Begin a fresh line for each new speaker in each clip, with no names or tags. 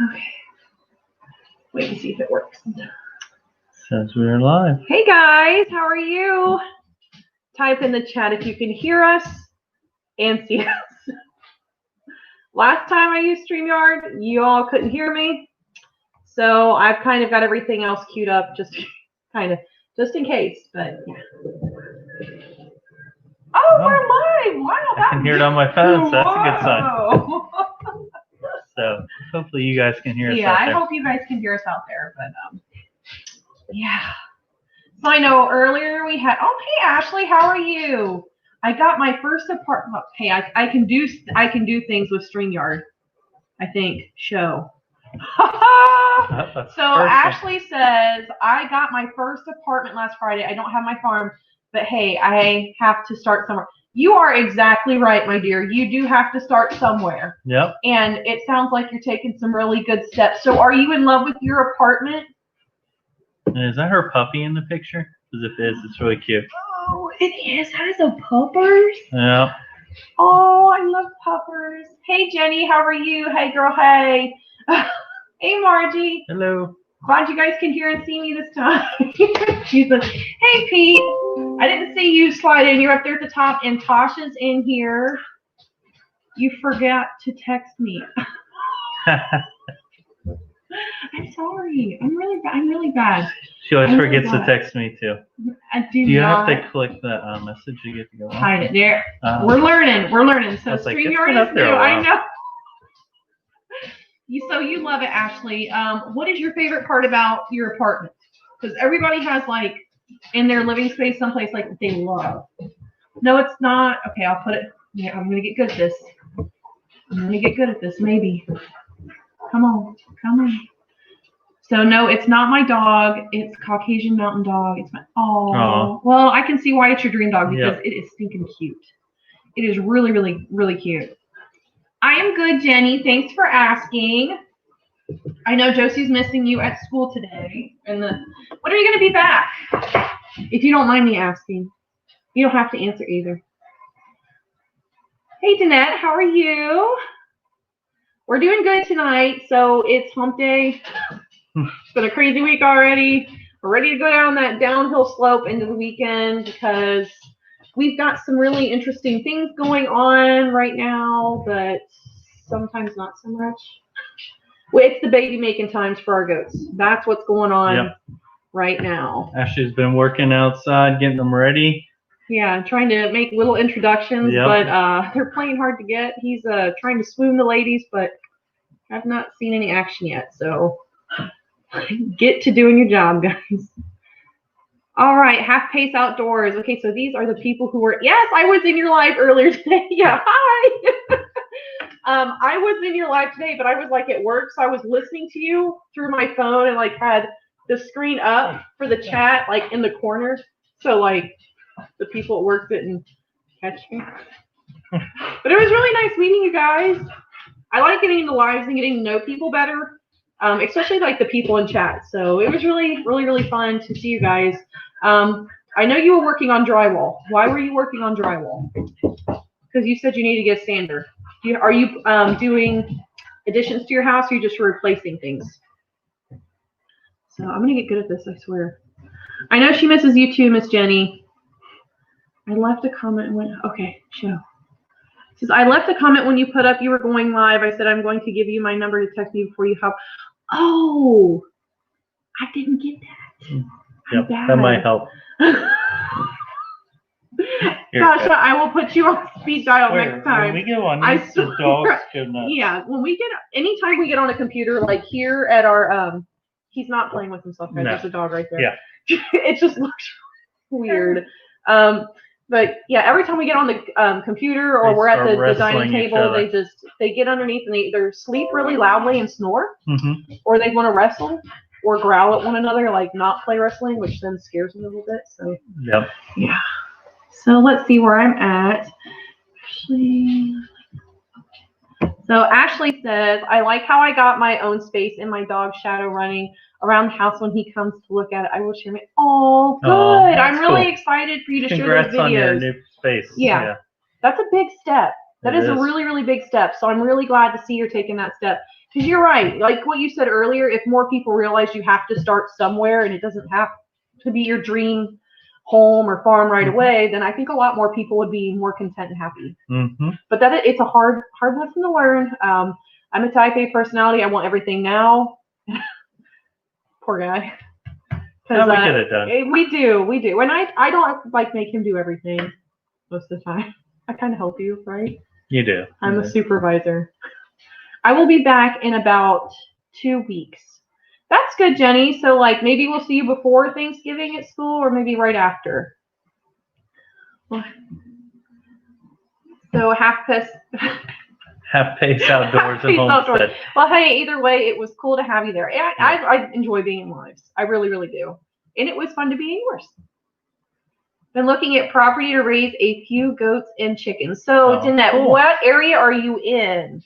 Okay. Wait to see if it works.
Says we're live.
Hey guys, how are you? Type in the chat if you can hear us and see us. Last time I used StreamYard, you all couldn't hear me. So I've kind of got everything else queued up just in case, but yeah. Oh, we're live! Wow,
I can hear it on my phone, so that's a good sign. So hopefully you guys can hear us out there.
Yeah, I hope you guys can hear us out there, but yeah. So I know earlier we had, oh, hey Ashley, how are you? I got my first apartment. Hey, I can do things with StreamYard. I think show. So
perfect.
Ashley says, I got my first apartment last Friday. I don't have my farm, but hey, I have to start somewhere. You are exactly right, my dear. You do have to start somewhere.
Yep.
And it sounds like you're taking some really good steps. So are you in love with your apartment?
And is that her puppy in the picture? Because if it is, it's really cute.
Oh, it is. That is a puppers.
Yeah.
Oh, I love puppers. Hey, Jenny, how are you? Hey, girl, hey. Hey, Margie.
Hello.
Glad you guys can hear and see me this time. She's like, hey, Pete. I didn't see you slide in. You're up there at the top, and Tasha's in here. You forgot to text me. I'm sorry. I'm really bad.
She always forgets to text me too.
I
do you have to click the message to get to go on?
Hide it there. We're learning. So StreamYard is new. I know. So you love it, Ashley. What is your favorite part about your apartment? Because everybody has like in their living space someplace like they love. No, it's not. Okay, I'll put it. Yeah, I'm gonna get good at this. Maybe. Come on. So no, it's not my dog. It's Caucasian Mountain Dog. It's my Well, I can see why it's your dream dog because it is stinking cute. It is really, really, really cute. I am good, Jenny. Thanks for asking. I know Josie's missing you at school today. And when are you going to be back? If you don't mind me asking. You don't have to answer either. Hey, Danette, how are you? We're doing good tonight. So it's hump day. It's been a crazy week already. We're ready to go down that downhill slope into the weekend because we've got some really interesting things going on right now, but sometimes not so much. It's the baby making times for our goats. That's what's going on right now.
Ashley's been working outside, getting them ready.
Yeah, trying to make little introductions, but they're playing hard to get. He's trying to swoon the ladies, but I've not seen any action yet, so get to doing your job, guys. All right, Half Pace Outdoors. Okay, so these are the people who were, yes, I was in your live earlier today. Yeah, hi. I was in your live today, but I was like at work, so I was listening to you through my phone and like had the screen up for the chat like in the corner, so like the people at work didn't catch me. But it was really nice meeting you guys. I like getting into lives and getting to know people better. Especially like the people in chat. So it was really, really, really fun to see you guys. I know you were working on drywall. Why were you working on drywall? Because you said you need to get a sander. Are you doing additions to your house or are you just replacing things? So I'm going to get good at this, I swear. I know she misses you too, Miss Jenny. I left a comment and went, okay, show. Says, I left a comment when you put up you were going live. I said, I'm going to give you my number to text me before you hop. Oh, I didn't get that.
Yep, that might help.
Gosh, I will put you on speed dial next time.
When we go on these, the dogs go nuts.
Yeah, anytime we get on a computer, like here at our, he's not playing with himself, guys. There's a dog right there. Yeah. It just looks weird. But yeah, every time we get on the computer or we're at the dining table, they get underneath and they either sleep really loudly and snore, or they want to wrestle or growl at one another, like not play wrestling, which then scares me a little bit. So yeah. So let's see where I'm at. So Ashley says, I like how I got my own space in my dog's shadow running around the house when he comes to look at it. I will share my. Oh, good. I'm really excited for you to share those videos.
Congrats on your new space.
Yeah. That's a big step. That is a really, really big step. So I'm really glad to see you're taking that step. Because you're right. Like what you said earlier, if more people realize you have to start somewhere and it doesn't have to be your dream home or farm right away, then I think a lot more people would be more content and happy. But it's a hard lesson to learn. I'm a type A personality. I want everything now. Poor guy.
No, we get it done.
We do. And I don't like make him do everything most of the time. I kind of help you, right?
You do.
I'm a supervisor. I will be back in about 2 weeks. That's good, Jenny. So, like, maybe we'll see you before Thanksgiving at school or maybe right after. So, half pace outdoors at Homestead. Well, hey, either way, it was cool to have you there. I enjoy being in lives. I really, really do. And it was fun to be in yours. Been looking at property to raise a few goats and chickens. So, Danette, cool. What area are you in?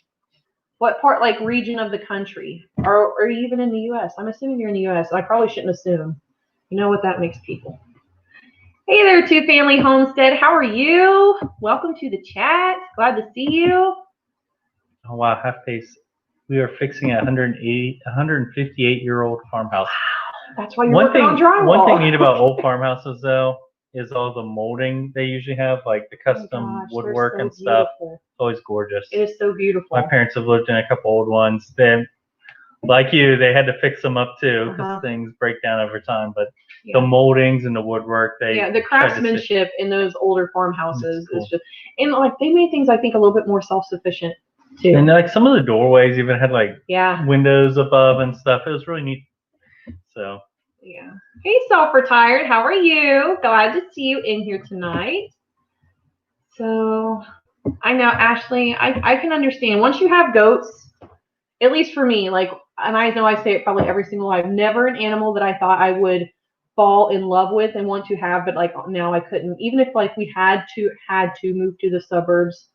What part, like, region of the country? Or are you even in the U.S.? I'm assuming you're in the U.S. I probably shouldn't assume. You know what that makes people. Hey there, Two Family Homestead. How are you? Welcome to the chat. Glad to see you.
Oh, wow. Half pace. We are fixing a 158-year-old farmhouse.
Wow. That's why you're working on drywall.
One thing neat about old farmhouses, though, is all the molding they usually have, like the custom woodwork and stuff. It's always gorgeous.
It is so beautiful.
My parents have lived in a couple old ones. They, like you, they had to fix them up too because things break down over time. But the moldings and the woodwork, the
craftsmanship in those older farmhouses is just, and like they made things I think a little bit more self-sufficient too.
And like some of the doorways even had like windows above and stuff. It was really neat. So.
Yeah. Hey, self-retired. How are you? Glad to see you in here tonight. So, I know, Ashley, I can understand. Once you have goats, at least for me, like, and I know I say it probably every single life, never an animal that I thought I would fall in love with and want to have, but like now I couldn't. Even if like we had to move to the suburbs,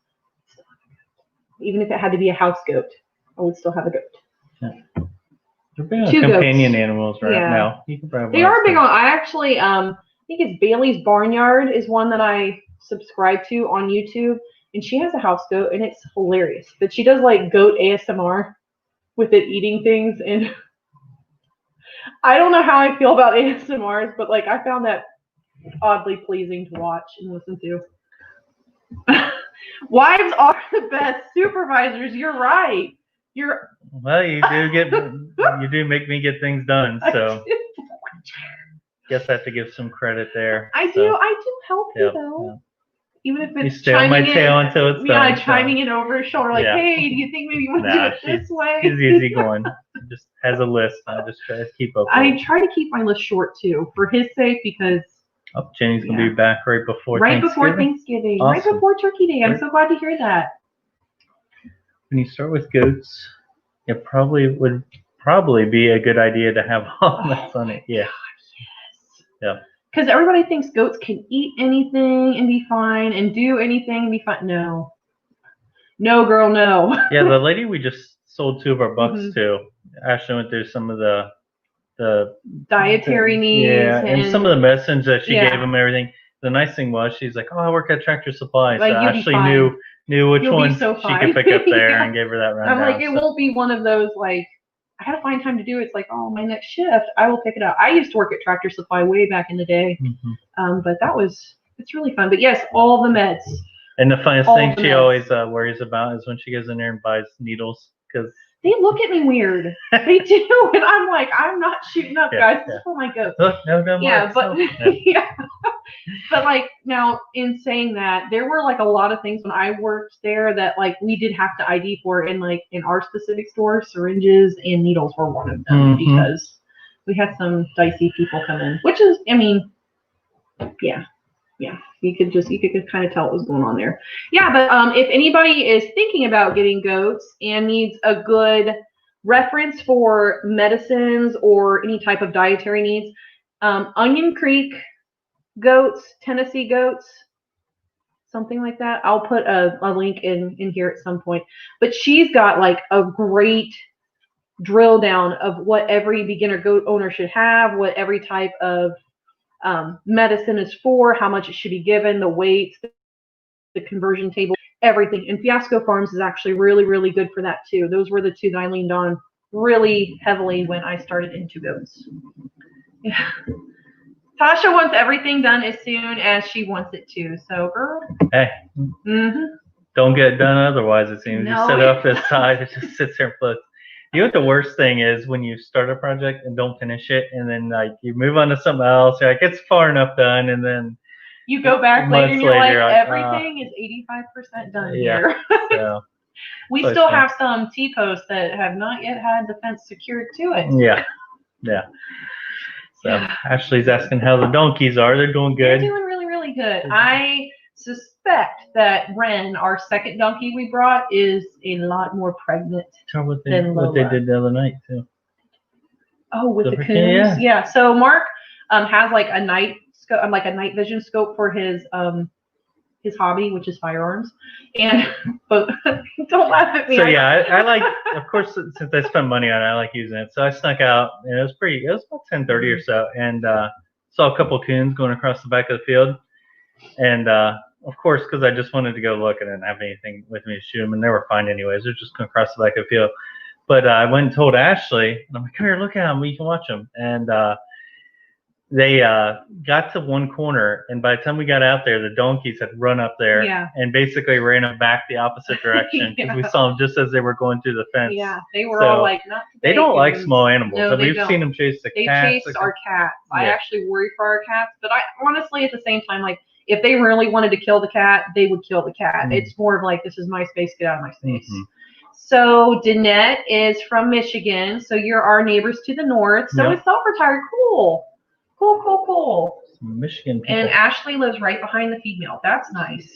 even if it had to be a house goat, I would still have a goat.
Yeah. They're big on companion animals now.
They are big on. I actually, I think it's Bailey's Barnyard is one that I subscribe to on YouTube, and she has a house goat, and it's hilarious. But she does like goat ASMR with it eating things, and I don't know how I feel about ASMRs, but like I found that oddly pleasing to watch and listen to. Wives are the best supervisors. You're right.
Well, you do make me get things done, so guess I have to give some credit there.
I do help you though. Yeah. Even if it's
you stay on my tail until it's done.
Yeah, chiming in over his shoulder, like, hey, do you think maybe you want to do it this way?
She's easy going. Just has a list. I just try to keep up.
I try to keep my list short too, for his sake, because
Jenny's gonna be back right before Thanksgiving.
Awesome. Right before Turkey Day. I'm so glad to hear that.
When you start with goats, it would probably be a good idea to have almonds on it. Yeah.
God, yes. Yeah. Because everybody thinks goats can eat anything and be fine and do anything and be fine. No. No, girl, no.
Yeah, the lady we just sold 2 of our bucks to, Ashley went through some of the
dietary needs.
Yeah, and some of the medicines that she gave them and everything. The nice thing was she's like, I work at Tractor Supply.
Like,
so Ashley knew which ones she could pick up there and gave her that rundown.
I'm like, it won't be one of those, like, I gotta find time to do it. It's like, oh, my next shift, I will pick it up. I used to work at Tractor Supply way back in the day, but it's really fun. But yes, all the meds.
And the funniest thing she always worries about is when she goes in there and buys needles, because
they look at me weird. They do, and I'm like, I'm not shooting up, guys. This is for my goats.
Look, no,
but but like now, in saying that, there were like a lot of things when I worked there that like we did have to ID for, in like in our specific store, syringes and needles were one of them because we had some dicey people come in, which is, I mean, yeah. You could kind of tell what was going on there. Yeah, but if anybody is thinking about getting goats and needs a good reference for medicines or any type of dietary needs, Onion Creek goats, Tennessee goats, something like that. I'll put a link in here at some point. But she's got like a great drill down of what every beginner goat owner should have, what every type of medicine is for, how much it should be given, the weights, the conversion table. everything. And Fiasco Farms is actually really, really good for that too. Those were the two that I leaned on really heavily when I started into goats. Yeah. Tasha wants everything done as soon as she wants it to. So, girl.
Hey. Don't get it done otherwise, it seems. No. You set it up this side, it just sits there and floats. You know what the worst thing is when you start a project and don't finish it, and then like you move on to something else, you're like, it's far enough done, and then
you go back later and you're like, everything is 85% done here.
So,
we still have some T-posts that have not yet had the fence secured to it.
Yeah. So Ashley's asking how the donkeys are. They're doing good.
They're doing really, really good. I suspect that Ren, our second donkey we brought, is a lot more pregnant than Lola.
What they did the other night too.
Oh, with the coons? Yeah. So Mark has like a night scope, like a night vision scope for his hobby, which is firearms. And but don't laugh at me.
So yeah, I like, of course, since I spent money on it, I like using it. So I snuck out, and it was about 10:30 or so, and saw a couple of coons going across the back of the field. And of course, because I just wanted to go look, and I didn't have anything with me to shoot them, and they were fine anyways. They're just going across the back of the field. But I went and told Ashley, and I'm like, come here, look at them, we can watch them. And they got to one corner, and by the time we got out there, the donkeys had run up there and basically ran them back the opposite direction because we saw them just as they were going through the fence.
Yeah, they were all like, not today.
They don't like small animals.
No,
we've seen them chase the cats.
They chased our cats. I actually worry for our cats, but I honestly, at the same time, like, if they really wanted to kill the cat, they would kill the cat. It's more of like, this is my space, get out of my space. So Danette is from Michigan, so you're our neighbors to the north. So it's self-retired. Cool.
Michigan people.
And Ashley lives right behind the feed mill. That's nice.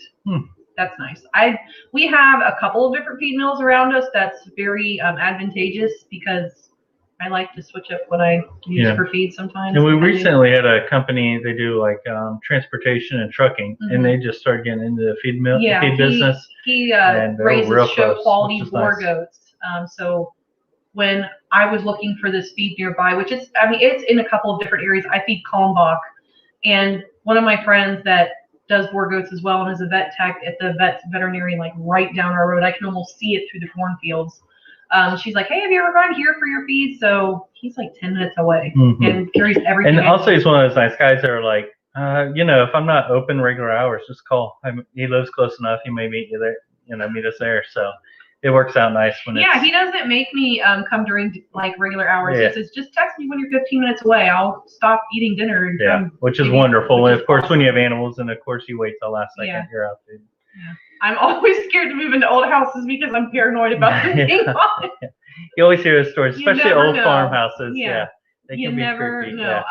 That's nice. We have a couple of different feed mills around us. That's very advantageous because I like to switch up what I use for feed sometimes.
And we recently had a company, they do like transportation and trucking, and they just started getting into the feed mill, feed business.
He raises show quality boar goats. So when I was looking for this feed nearby, which is, I mean, it's in a couple of different areas. I feed Kalmbach, and one of my friends that does boar goats as well and is a vet tech at the veterinary, like right down our road. I can almost see it through the cornfields. She's like, hey, have you ever gone here for your feed? So he's like 10 minutes away and carries everything.
And also he's one of those nice guys that are like, if I'm not open regular hours, just call. He lives close enough. He may meet you there, meet us there. So it works out nice when
he doesn't make me come during like regular hours. He says, just text me when you're 15 minutes away. I'll stop eating dinner and come.
Which is wonderful. And of course, when you have animals, and of course you wait till last second, you're out there.
Yeah. I'm always scared to move into old houses because I'm paranoid about them being haunted.
You always hear those stories, especially old farmhouses. They
you
can
never
be creepy.
know.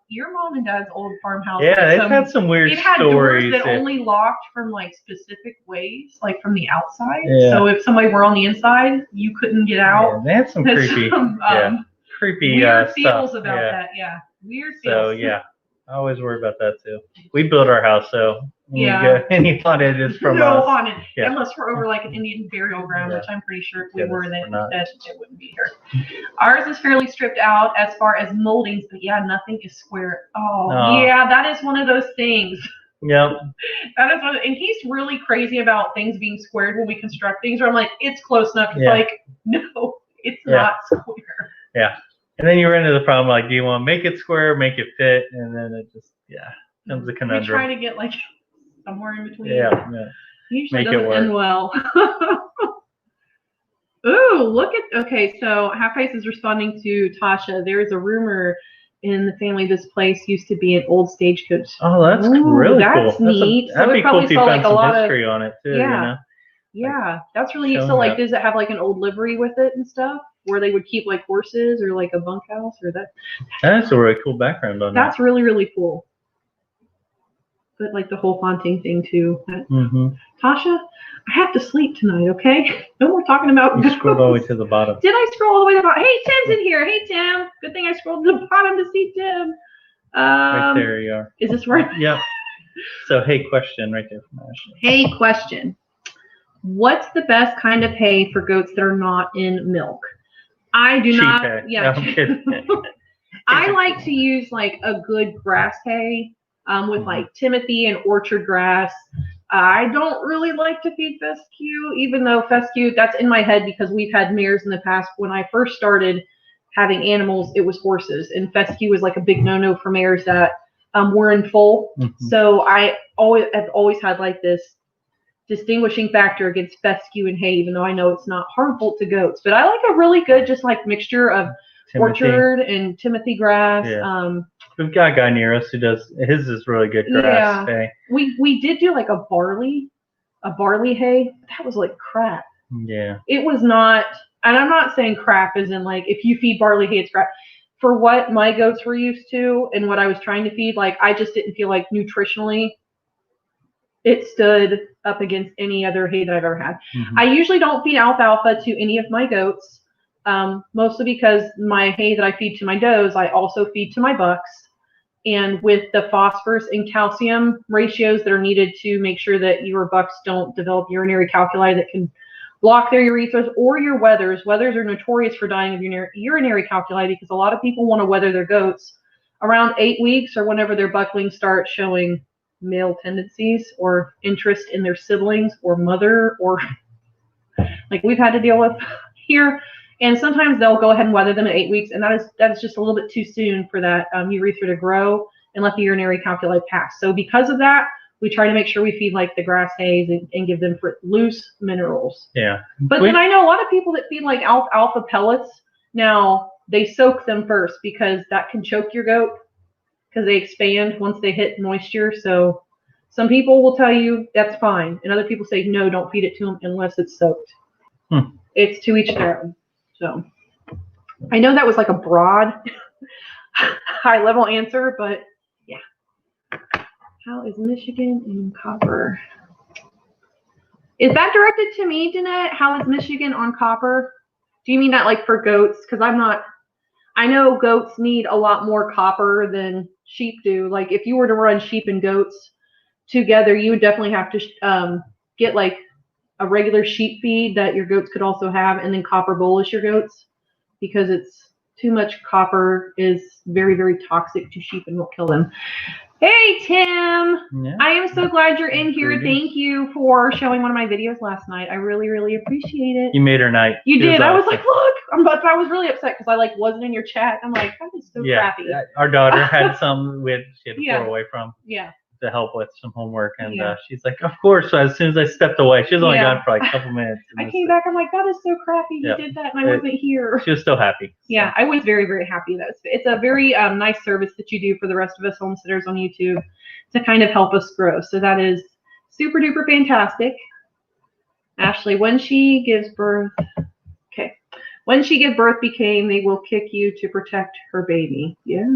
Your mom and dad's old farmhouse.
Yeah, they've had some weird stories.
It had doors that only locked from like specific ways, like from the outside. Yeah. So if somebody were on the inside, you couldn't get out.
Yeah, they had some creepy, creepy
weird feels
stuff.
about that. Yeah, weird
So
feels.
I always worry about that too. We built our house, so any haunted is from us.
Haunted, unless we're over like an Indian burial ground, which I'm pretty sure if we were, that it wouldn't be here. Ours is fairly stripped out as far as moldings, but nothing is square. That is one of those things.
Yep.
That is and he's really crazy about things being squared when we construct things. Where I'm like, it's close enough. It's like, no, it's not square.
Yeah. And then you run into the problem, like, do you want to make it square, make it fit? And then it just, becomes a conundrum.
We try to get, like, somewhere in between.
make
Usually
it
doesn't
work.
end well. Ooh, okay, so Half-Face is responding to Tasha. There is a rumor in the family this place used to be an old stagecoach.
Oh, that's really cool.
That's neat.
That'd be cool if you found some history on it, too,
Yeah, that's really neat. So, like, does it have, like, an old livery with it and stuff? Where they would keep like horses or like a bunkhouse or that.
That's a really cool background on that.
That's really, really cool. But like the whole haunting thing too. Tasha, I have to sleep tonight, okay? No more talking about.
You scrolled all the way to the bottom.
Did I scroll all the way to the bottom? Hey, Tim's in here. Hey, Tim. Good thing I scrolled to the bottom to see Tim.
Right there you are.
Is this right?
Yep. So, hey, question right there from Ashley.
Hey, question. What's the best kind of hay for goats that are not in milk? I do not.
Hay.
Yeah.
No, I'm kidding.
I like to use like a good grass hay with like Timothy and orchard grass. I don't really like to feed fescue, even though fescue, that's in my head because we've had mares in the past. When I first started having animals, it was horses, and fescue was like a big no-no for mares that were in foal. So I have always had like this distinguishing factor against fescue and hay, even though I know it's not harmful to goats. But I like a really good, just like mixture of orchard and Timothy grass.
Yeah. We've got a guy near us who does, his is really good grass hay.
We did do like a barley hay. That was like crap.
Yeah.
It was not, and I'm not saying crap as in like if you feed barley hay, it's crap. For what my goats were used to and what I was trying to feed, like I just didn't feel like nutritionally it stood up against any other hay that I've ever had. I usually don't feed alfalfa to any of my goats, mostly because my hay that I feed to my does, I also feed to my bucks. And with the phosphorus and calcium ratios that are needed to make sure that your bucks don't develop urinary calculi that can block their urethras, or your wethers. Wethers are notorious for dying of urinary calculi because a lot of people want to wether their goats around 8 weeks or whenever their bucklings start showing male tendencies or interest in their siblings or mother, or like we've had to deal with here. And sometimes they'll go ahead and weather them at 8 weeks, and that is just a little bit too soon for that urethra to grow and let the urinary calculi pass. So because of that, we try to make sure we feed like the grass hays and give them loose minerals.
Yeah.
But then I know a lot of people that feed like alfalfa pellets. Now they soak them first because that can choke your goat because they expand once they hit moisture. So some people will tell you that's fine, and other people say no, don't feed it to them unless it's soaked. It's to each their own. So I know that was like a broad, high-level answer, but yeah. How is Michigan in copper? Is that directed to me, Jeanette? How is Michigan on copper? Do you mean that like for goats? Because I know goats need a lot more copper than sheep do. Like if you were to run sheep and goats together, you would definitely have to get like a regular sheep feed that your goats could also have, and then copper bolus your goats, because it's too much copper is very, very toxic to sheep and will kill them. Hey, Tim. Yeah. I am so glad you're in here. Thank you for showing one of my videos last night. I really, really appreciate it.
You made her night.
You did. I was like, look. I was really upset because I like wasn't in your chat. I'm like, that is so crappy.
Our daughter had some she had to pull away from.
Yeah.
To help with some homework, and she's like, of course. So as soon as I stepped away, she was only gone for like a couple minutes.
I came back, I'm like, that is so crappy. You did that and I wasn't here.
She was still happy.
Yeah, I was very, very happy. It's a very nice service that you do for the rest of us homesteaders on YouTube to kind of help us grow. So that is super duper fantastic. Ashley, when she gives birth, when she gives birth became, they will kick you to protect her baby. Yeah.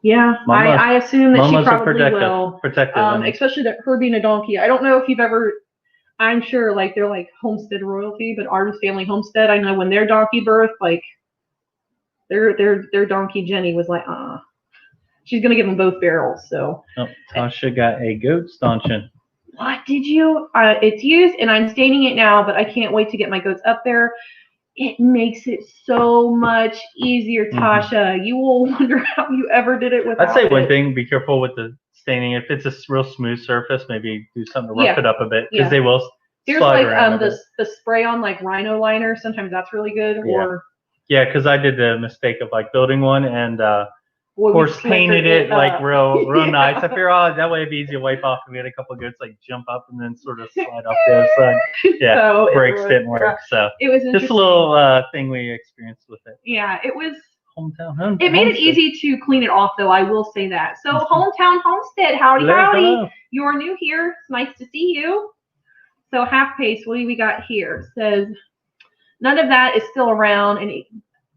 Yeah, I assume that she probably will. Especially that her being a donkey. I don't know if you've ever, I'm sure like they're like homestead royalty, but Arden's Family Homestead, I know when their donkey birth, like their donkey Jenny was like, she's gonna give them both barrels. So
Tasha got a goat stanchion.
What did you? It's used, and I'm staining it now, but I can't wait to get my goats up there. It makes it so much easier, Tasha. You will wonder how you ever did it without
I'd say one thing, be careful with the staining. If it's a real smooth surface, maybe do something to rough it up a bit, because they will slide around.
There's like the spray on like rhino liner. Sometimes that's really good.
Yeah, because I did the mistake of like building one and of course painted it like real nice. I figured, that way it'd be easy to wipe off, and we had a couple of goats like jump up and then sort of slide off the other side. Yeah, so brakes didn't work. So
it was
just a little thing we experienced with it.
Yeah, it was
hometown.
It made it easy to clean it off, though. I will say that. So Hometown Homestead, howdy.
Hello.
You're new here. It's nice to see you. So half pace, what do we got here? It says none of that is still around, and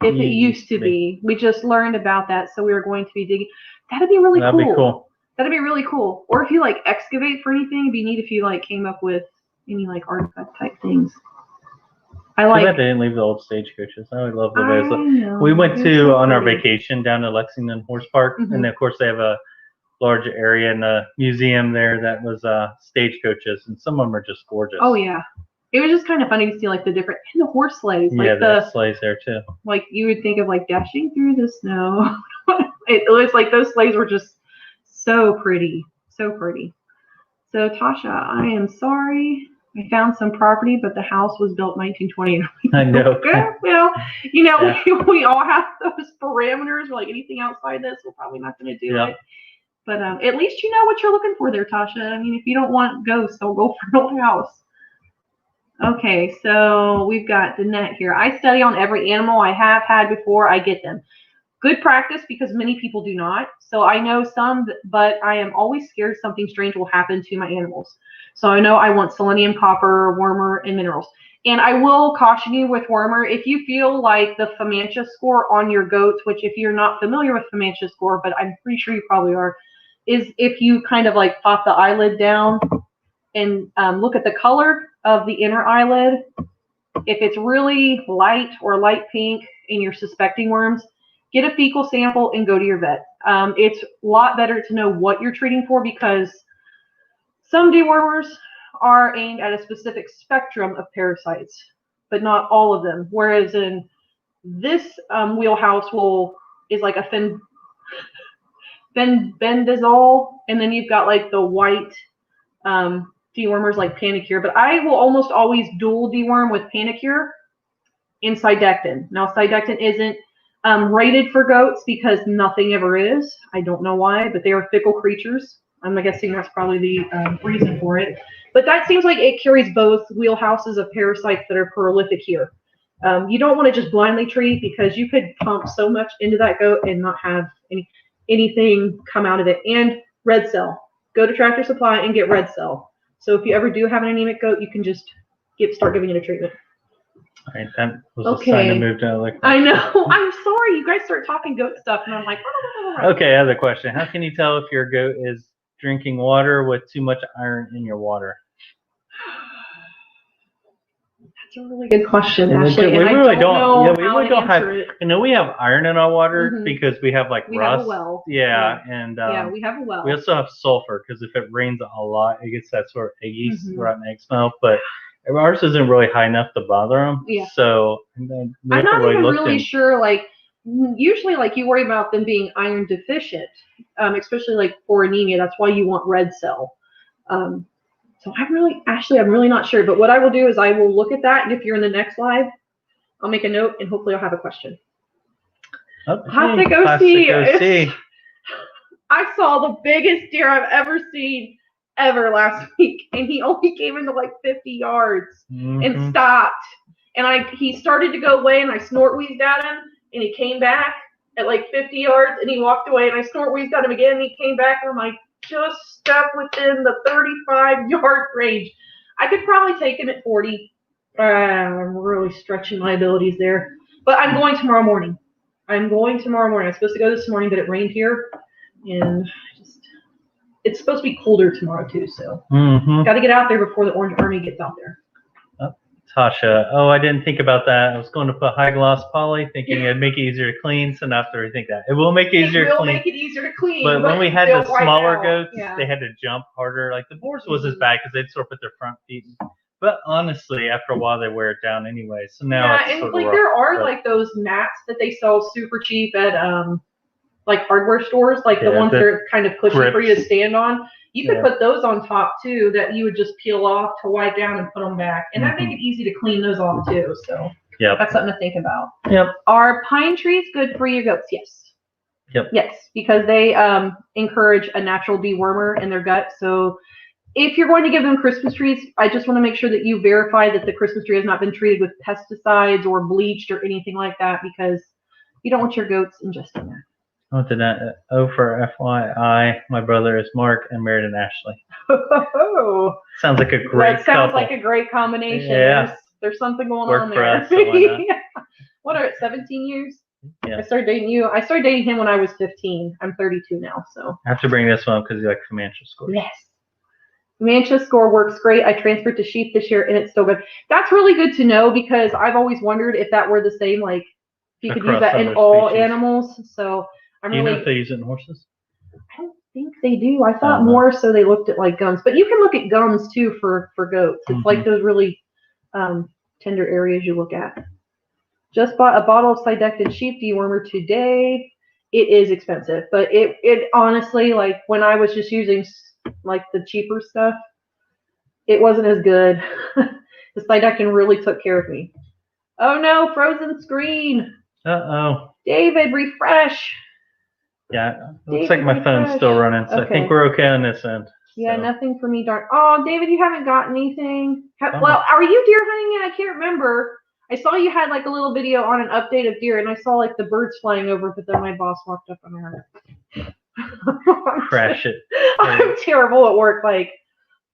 if it used to be. We just learned about that, so we were going to be digging. That'd be really cool.
That'd be cool.
That'd be really cool. Or if you like excavate for anything, it'd be neat if you like came up with any like artifact type things. I like.
Too bad they didn't leave the old stagecoaches. I would love those. We went to on our vacation down to Lexington Horse Park, and of course they have a large area in the museum there that was stagecoaches, and some of them are just gorgeous.
Oh yeah. It was just kind of funny to see like the different, and the horse sleighs. Like
the sleighs there too.
Like you would think of like dashing through the snow. It was like those sleighs were just so pretty, so pretty. So Tasha, I am sorry. I found some property, but the house was built 1920.
I know.
Well, you know,
Yeah.
we all have those parameters. We're like, anything outside this, we're probably not going to do it. But at least you know what you're looking for there, Tasha. I mean, if you don't want ghosts, don't go for no house. Okay, so we've got Danette here. I study on every animal I have had before I get them. Good practice because many people do not. So I know some, but I am always scared something strange will happen to my animals. So I know I want selenium, copper, wormer, and minerals. And I will caution you with wormer, if you feel like the Fumantia score on your goats, which if you're not familiar with Fumantia score, but I'm pretty sure you probably are, is if you kind of like pop the eyelid down and look at the color of the inner eyelid. If it's really light or light pink and you're suspecting worms, get a fecal sample and go to your vet. It's a lot better to know what you're treating for because some dewormers are aimed at a specific spectrum of parasites, but not all of them. Whereas in this wheelhouse is like a bendazole, and then you've got like the white dewormers like Panicure. But I will almost always dual deworm with Panicure and Cydectin. Now Cydectin isn't rated for goats because nothing ever is. I don't know why, but they are fickle creatures. I'm guessing that's probably the reason for it. But that seems like it carries both wheelhouses of parasites that are prolific here. You don't want to just blindly treat because you could pump so much into that goat and not have anything come out of it. And red cell. Go to Tractor Supply and get red cell. So if you ever do have an anemic goat, you can just start giving it a treatment.
All right, that was a sign to move to other question.
I know. I'm sorry. You guys start talking goat stuff, and I'm like,
Okay, other question. How can you tell if your goat is drinking water with too much iron in your water?
That's a really good question, Ashley.
We
and
really
I don't know
yeah, we
how
really
to
don't have.
answer it.
You know, we have iron in our water because we have like
We
rust.
have a well.
Yeah, and
yeah, we have a well.
we also have sulfur because if it rains a lot, it gets that sort of eggy, rotten egg smell. But ours isn't really high enough to bother them.
Yeah.
So
I'm not even really sure. Like usually, like you worry about them being iron deficient, especially like for anemia. That's why you want red cell. So I'm really not sure. But what I will do is I will look at that, and if you're in the next live, I'll make a note, and hopefully I'll have a question.
Okay.
Have to go see. I saw the biggest deer I've ever seen last week, and he only came into like 50 yards and stopped. And he started to go away, and I snort wheezed at him, and he came back at like 50 yards, and he walked away, and I snort wheezed at him again, and he came back, and I'm like, just step within the 35-yard range. I could probably take him at 40. I'm really stretching my abilities there. But I'm going tomorrow morning. I'm supposed to go this morning, but it rained here. And it's supposed to be colder tomorrow, too. So got to get out there before the Orange Army gets out there.
Tasha, I didn't think about that. I was going to put high gloss poly, thinking it'd make it easier to clean. So now I have to rethink that. It will make it easier to clean.
It will make it easier to clean.
But when we had the smaller goats, they had to jump harder. Like the boars was as bad because they'd sort of put their front feet. But honestly, after a while, they wear it down anyway. So now it's sort of rough,
there are like those mats that they sell super cheap at like hardware stores, like the ones that are kind of pushy for you to stand on. You could put those on top too that you would just peel off to wipe down and put them back. And that make it easy to clean those off too. So that's something to think about. Are pine trees good for your goats? Yes. Yes, because they encourage a natural dewormer in their gut. So if you're going to give them Christmas trees, I just want to make sure that you verify that the Christmas tree has not been treated with pesticides or bleached or anything like that because you don't want your goats ingesting that.
For FYI, my brother is Mark and married an Ashley. Sounds like a great couple. That sounds
like a great combination.
Yeah.
There's something going on there.
For us, so why not?
What are it, 17 years?
Yeah.
I started dating you. I started dating him when I was 15. I'm 32 now, so.
I have to bring this one up because you like Fumantia score.
Yes. Fumantia score works great. I transferred to sheep this year, and it's still good. That's really good to know because I've always wondered if that were the same, like, if you could use that in all animals. So. Do you
know if they use it in horses?
I don't think they do. I thought more so they looked at like gums, but you can look at gums too for goats. It's like those really tender areas you look at. Just bought a bottle of Cydectin sheep dewormer today. It is expensive, but it honestly, like when I was just using like the cheaper stuff, it wasn't as good. The Sidekin really took care of me. Oh no, frozen screen.
Uh-oh.
David, refresh.
Yeah, looks like my phone's still running, so okay. I think we're okay on this end.
Yeah, nothing for me, darn. Oh, David, you haven't got anything. Well, are you deer hunting yet? I can't remember. I saw you had like a little video on an update of deer, and I saw like the birds flying over, but then my boss walked up on her.
Crash it.
I'm terrible at work. Like,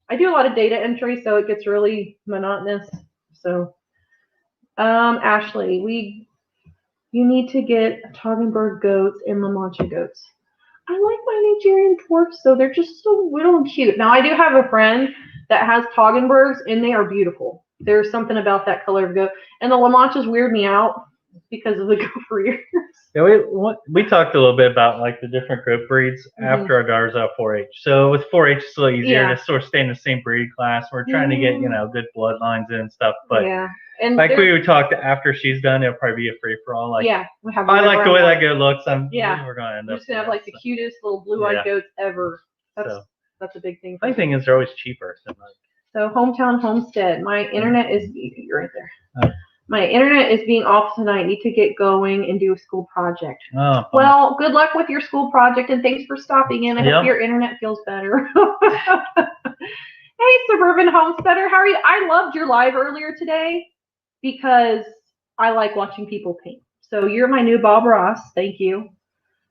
I do a lot of data entry, so it gets really monotonous. So, Ashley, you need to get Toggenburg goats and La Mancha goats. I like my Nigerian dwarfs, though. They're just so little and cute. Now, I do have a friend that has Toggenburgs, and they are beautiful. There's something about that color of goat. And the La Manchas weird me out because of the gopher ears.
Yeah, we talked a little bit about like the different goat breeds after our daughter's out 4-H. So with 4-H, it's a little easier to sort of stay in the same breed class. We're trying to get, good bloodlines in and stuff. But and like we would talk after she's done, it'll probably be a free for all. Like,
we have
I like the way that goat looks. We're gonna end up.
We're just gonna have like the cutest little blue-eyed goats ever. That's a big thing.
The thing is, they're always cheaper.
So hometown homestead. My internet is you're right there. My internet is being off tonight. Need to get going and do a school project. Oh, well, good luck with your school project, and thanks for stopping in. I hope your internet feels better. Hey, Suburban Homesteader, how are you? I loved your live earlier today because I like watching people paint. So you're my new Bob Ross. Thank you.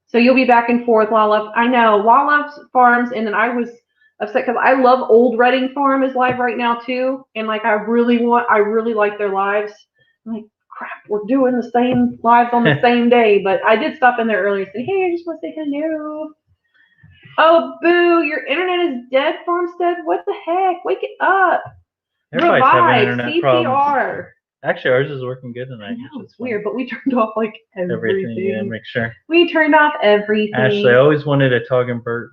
So you'll be back and forth. I know Wildlife Farms, and then I was upset because I love Old Reading Farm is live right now too, and like I really like their lives. I'm like, crap, we're doing the same lives on the same day, but I did stop in there earlier and say, hey, I just want to say hello. Oh, boo, your internet is dead, Farmstead. What the heck? Wake it up.
Everybody's having internet
CPR.
Problems. Actually, ours is working good tonight.
I know, it's weird, but we turned off like everything.
Yeah, make sure.
We turned off everything.
Ashley, I always wanted a Toggenburg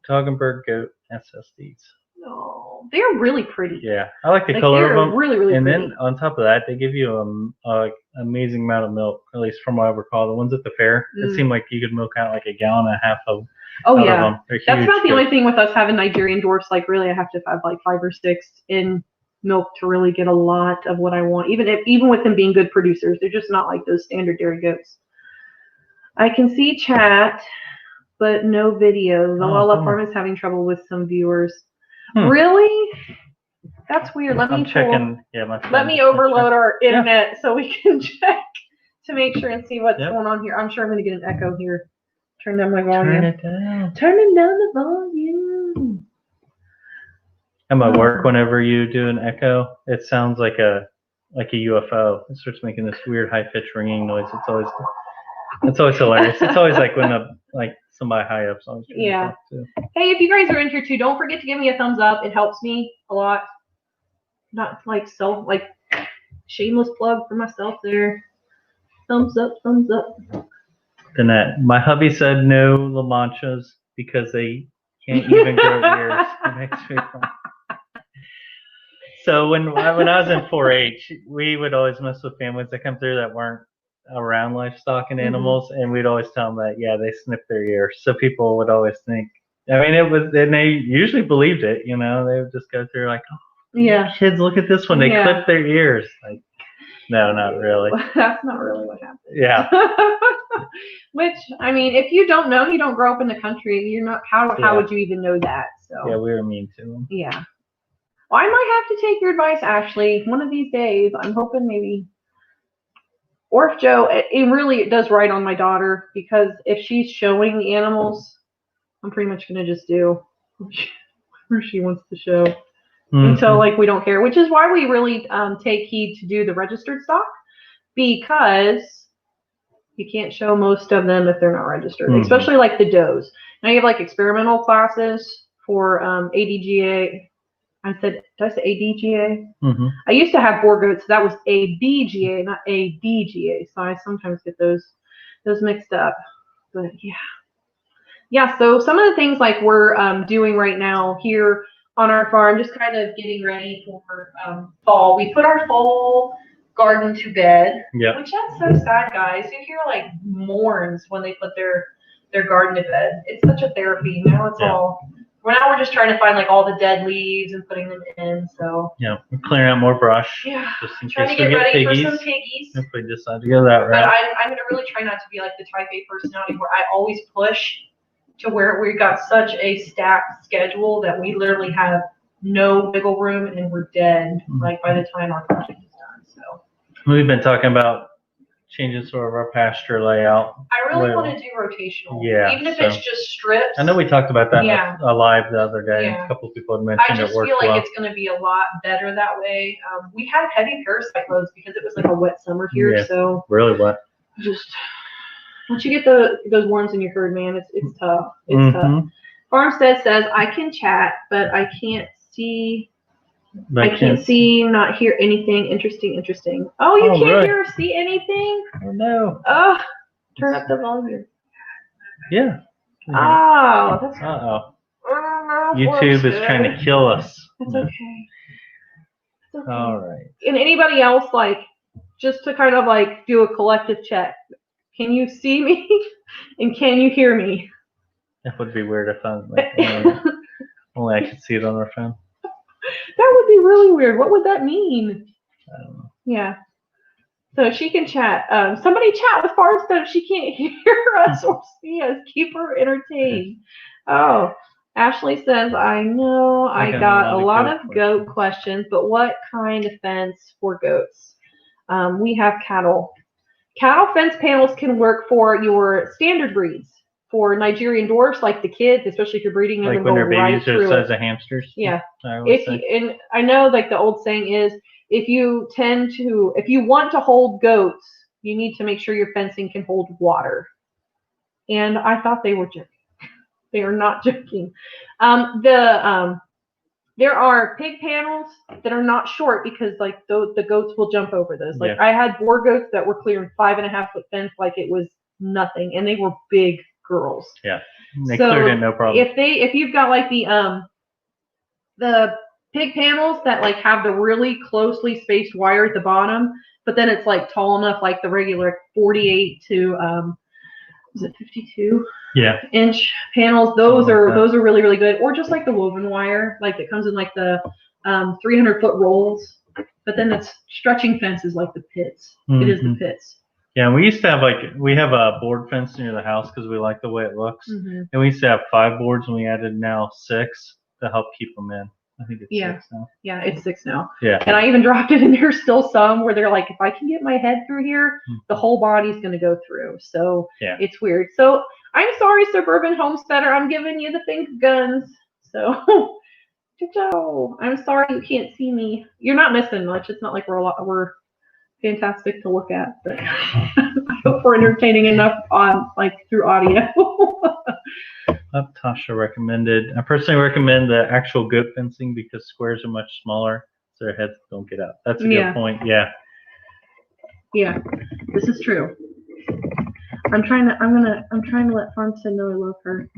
goat SSDs.
No, they're really pretty.
Yeah, I like the color of them.
Really, really
and
pretty.
And then on top of that, they give you a amazing amount of milk. At least from what I recall, the ones at the fair, it seemed like you could milk out like 1.5 gallons of.
Oh yeah, that's about the only thing with us having Nigerian dwarfs. Like really, I have to have like 5 or 6 in milk to really get a lot of what I want. Even with them being good producers, they're just not like those standard dairy goats. I can see chat, but no video. The Wildlife Farm is having trouble with some viewers. Really? That's weird. Let me overload our internet so we can check to make sure and see what's going on here. I'm sure I'm going to get an echo here. Turn down my volume.
Turn it down.
Turning down the volume.
At my work, whenever you do an echo, it sounds like a UFO. It starts making this weird high-pitched ringing noise. It's always hilarious. It's always like when somebody high up's always trying to talk to.
Hey, if you guys are in here too, don't forget to give me a thumbs up. It helps me a lot. Not like shameless plug for myself there. Thumbs up, thumbs up.
Then my hubby said no La Manchas because they can't even grow ears. It makes me fun. So when I was in 4-H, we would always mess with families that come through that weren't around livestock and animals, and we'd always tell them that they snip their ears. So people would always think. I mean, and they usually believed it. They would just go through like, oh, kids, look at this one. They clip their ears. Like, no, not really.
That's not really what happened.
Yeah.
Which, I mean, if you don't know, you don't grow up in the country. You're not. How would you even know that? So. Yeah,
we were mean to them.
Yeah. Well, I might have to take your advice, Ashley. One of these days, I'm hoping maybe. Or if Joe, it does right on my daughter, because if she's showing the animals, I'm pretty much going to just do where she wants to show until we don't care, which is why we really take heed to do the registered stock, because you can't show most of them if they're not registered, especially like the does. Now you have experimental classes for ADGA. Did I say ADGA? I used to have boar goats, so that was ABGA, not ADGA. So I sometimes get those mixed up. But yeah. So some of the things we're doing right now here on our farm, just kind of getting ready for fall. We put our fall garden to bed, which that's so sad, guys. You hear mourns when they put their garden to bed. It's such a therapy. Now it's all now we're just trying to find like all the dead leaves and putting them in. So
yeah, we're clearing out more brush.
Yeah,
just in
trying
case
to
we
get
get
ready
piggies.
for some piggies.
If we decide to go that route.
But I'm gonna really try not to be like the type A personality where I always push to where we've got such a stacked schedule that we literally have no wiggle room and we're dead like by the time our project is done. So
we've been talking about changing sort of our pasture layout.
I really want to do rotational.
Yeah.
Even if it's just strips.
I know we talked about that
Yeah.
in a live the other day.
Yeah.
A couple of people had mentioned
I
it
just
worked
feel like
well.
it's going to be a lot better that way. We had heavy parasite loads because it was like a wet summer here.
Yeah.
So
Really wet.
just once you get those worms in your herd, man, it's tough. It's tough. Farmstead says I can chat, but I can't see. I can't see, not hear anything interesting. Oh, you can't
really?
hear or see anything?
Oh no.
Oh, turn up the volume.
Yeah.
Oh, that's.
YouTube is trying to kill us.
It's okay. It's okay.
All right.
And anybody else, like, just to kind of like do a collective check. Can you see me? And can you hear me?
That would be weird if I like, only I could see it on our phone.
That would be really weird. What would that mean?
I don't know.
Yeah. So she can chat. Somebody chat with Farmstead if she can't hear us or see us. Keep her entertained. Oh, Ashley says, I know I got a lot of goat questions, but what kind of fence for goats? We have cattle. Cattle fence panels can work for your standard breeds. For Nigerian dwarfs, like the kids, especially if you're breeding them,
like when they're babies, they're the size of hamsters.
Yeah. And I know, like the old saying is, if you want to hold goats, you need to make sure your fencing can hold water. And I thought they were joking. They are not joking. There are pig panels that are not short because like the goats will jump over those. Like I had boar goats that were clearing 5.5 foot fence like it was nothing, and they were big girls.
Yeah, they cleared it no problem.
If you've got like the pig panels that like have the really closely spaced wire at the bottom, but then it's like tall enough, like the regular 48 to is it 52?
Yeah.
Inch panels. Those are really, really good. Or just like the woven wire, like it comes in like the 300-foot rolls. But then it's stretching fences like the pits. It is the pits.
Yeah, we used to have we have a board fence near the house because we like the way it looks. And we used to have 5 boards, and we added now 6 to help keep them in. I think it's 6 now. Yeah,
it's 6 now.
Yeah.
And I even dropped it, and there's still some where they're like, if I can get my head through here, the whole body's going to go through. So it's weird. So I'm sorry, Suburban Homesteader. I'm giving you the finger guns. So I'm sorry you can't see me. You're not missing much. It's not like we're fantastic to look at, but I hope we're entertaining enough on through audio.
Tasha I personally recommend the actual goat fencing because squares are much smaller, so their heads don't get out. That's a good point. Yeah. Yeah,
this is true. I'm trying to let Farmstead know I love her.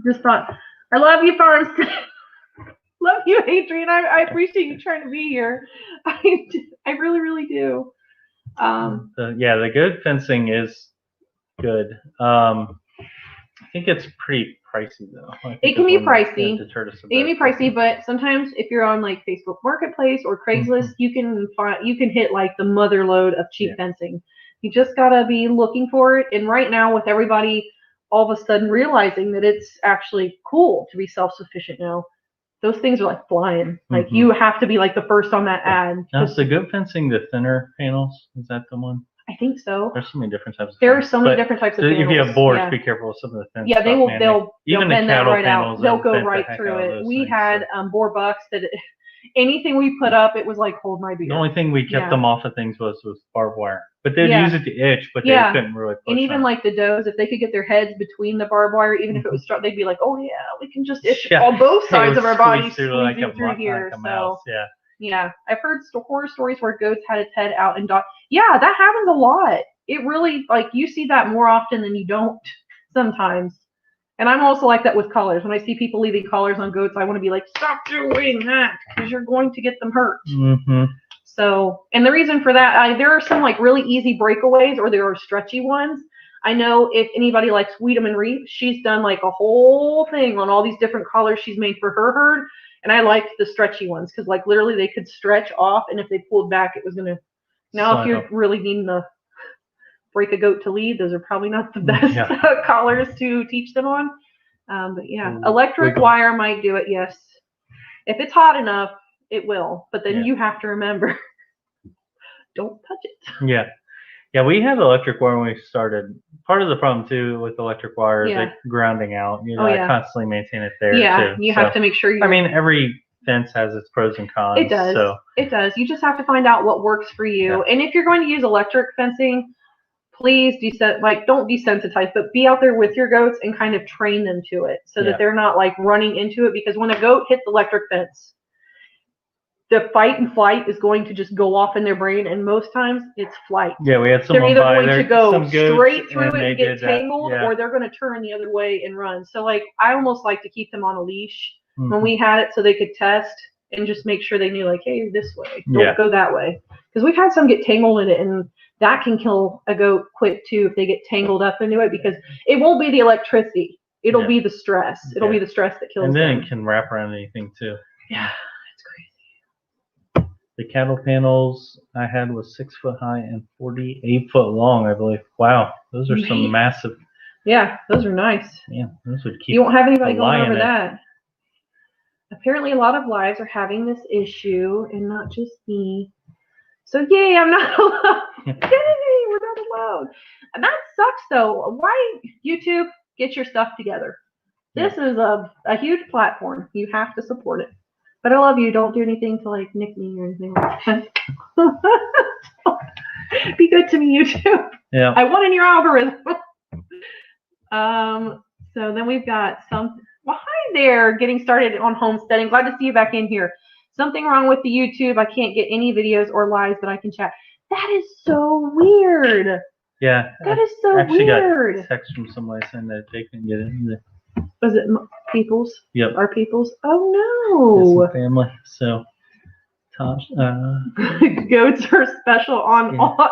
Just thought, I love you, Farmstead. Love you, Adrian. I appreciate you trying to be here. I really, really do.
The goat fencing is good. I think it's pretty pricey though.
It can be pricey. It can be pricey, but sometimes if you're on like Facebook Marketplace or Craigslist, you can hit like the mother load of cheap fencing. You just gotta be looking for it. And right now, with everybody all of a sudden realizing that it's actually cool to be self-sufficient now, those things are like flying. Like you have to be like the first on that ad.
Now, is the goat fencing the thinner panels? Is that the one?
I think so.
There's so many different types.
There are so many different types of panels.
If you have boards, be careful with some of the fence.
Yeah, they'll bend that right out. They'll go right through it. We had boar bucks that anything we put up, it was like hold my beer.
The only thing we kept them off of things was barbed wire. But they'd use it to itch, but they couldn't really push.
And even like the does, if they could get their heads between the barbed wire, even if it was struck, they'd be like, "Oh yeah, we can just itch on both sides of our bodies squeezing through here." So yeah, I've heard horror stories where goats had its head out and died. Yeah, that happens a lot. It really you see that more often than you don't sometimes. And I'm also like that with collars. When I see people leaving collars on goats, I want to be like, "Stop doing that, because you're going to get them hurt." So, and the reason for that, there are some like really easy breakaways, or there are stretchy ones. I know if anybody likes Weedham and Reap, she's done like a whole thing on all these different collars she's made for her herd. And I liked the stretchy ones because like literally they could stretch off, and if they pulled back, it was gonna. Now, if you're really needing to break a goat to lead, those are probably not the best collars to teach them on. But yeah, electric wire might do it. Yes, if it's hot enough, it will. But then you have to remember, don't touch it.
Yeah. Yeah, we had electric wire when we started. Part of the problem too with electric wire is it grounding out. You know, I constantly maintain it there too.
You have to make sure.
I mean, every fence has its pros and cons.
It does.
So.
It does. You just have to find out what works for you. Yeah. And if you're going to use electric fencing, please don't desensitize, but be out there with your goats and kind of train them to it so that they're not like running into it. Because when a goat hits the electric fence, the fight and flight is going to just go off in their brain, and most times it's flight.
Yeah, we had someone
they're either going to go straight through it and get tangled, or they're going to turn the other way and run. So like I almost like to keep them on a leash when we had it, so they could test and just make sure they knew like, hey, this way, don't go that way. Because we've had some get tangled in it, and that can kill a goat quick too if they get tangled up into it, because it won't be the electricity, it'll be the stress. It'll be the stress that kills them.
And then it can wrap around anything too.
Yeah.
The cattle panels I had was 6 foot high and 48 foot long, I believe. Wow, those are some massive.
Yeah, those are nice.
Yeah, those would keep.
You won't have anybody going over that. Apparently, a lot of lives are having this issue, and not just me. So yay, I'm not alone. Yay, we're not alone. And that sucks though. Why, YouTube, get your stuff together? This is a huge platform. You have to support it. But I love you. Don't do anything to like nick me or anything like that. Be good to me, YouTube.
Yeah.
I want in your algorithm. So then we've got well, hi there. Getting started on homesteading. Glad to see you back in here. Something wrong with the YouTube. I can't get any videos or lives that I can chat. That is so weird.
Yeah.
That is so weird.
Got a text from somebody saying that they couldn't get in there.
Was it Peoples?
Yep.
Our Peoples? Oh no.
Family. So, Tosh.
Goats are special on all.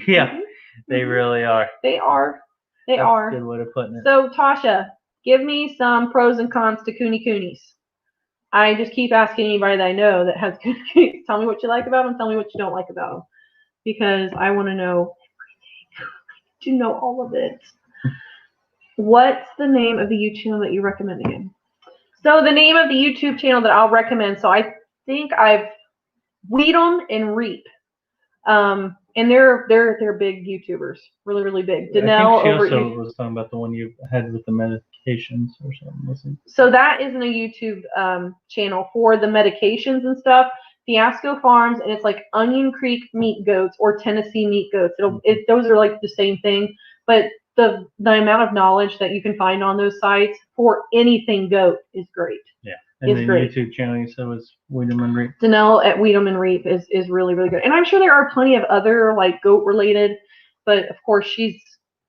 Yeah, they really are.
They are. That's
a good way of putting it.
So, Tasha, give me some pros and cons to coonies. I just keep asking anybody that I know that has coonies. Tell me what you like about them. Tell me what you don't like about them, because I want to know everything. To know all of it. What's the name of the YouTube channel that you recommend again? So the name of the YouTube channel that I'll recommend. So I think I've Weedham and Reap. And they're big YouTubers, really, really big. Danelle
I think she also was talking about the one you had with the medications or something, wasn't it?
So that isn't a YouTube channel for the medications and stuff. Fiasco Farms, and it's like Onion Creek meat goats or Tennessee meat goats. Those are like the same thing, but the amount of knowledge that you can find on those sites for anything goat is great.
Yeah. And the YouTube channel you said was Weedham and Reap.
Danelle at Weedham and Reap is really, really good. And I'm sure there are plenty of other like goat related, but of course she's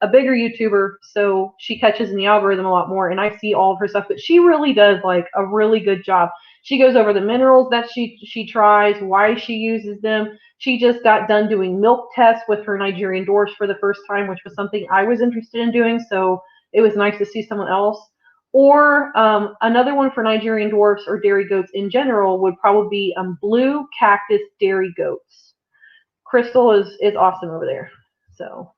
a bigger YouTuber, so she catches in the algorithm a lot more, and I see all of her stuff. But she really does like a really good job. She goes over the minerals that she tries, why she uses them. She just got done doing milk tests with her Nigerian dwarfs for the first time, which was something I was interested in doing. So it was nice to see someone else. Or another one for Nigerian dwarfs or dairy goats in general would probably be blue cactus dairy goats. Crystal is awesome over there. So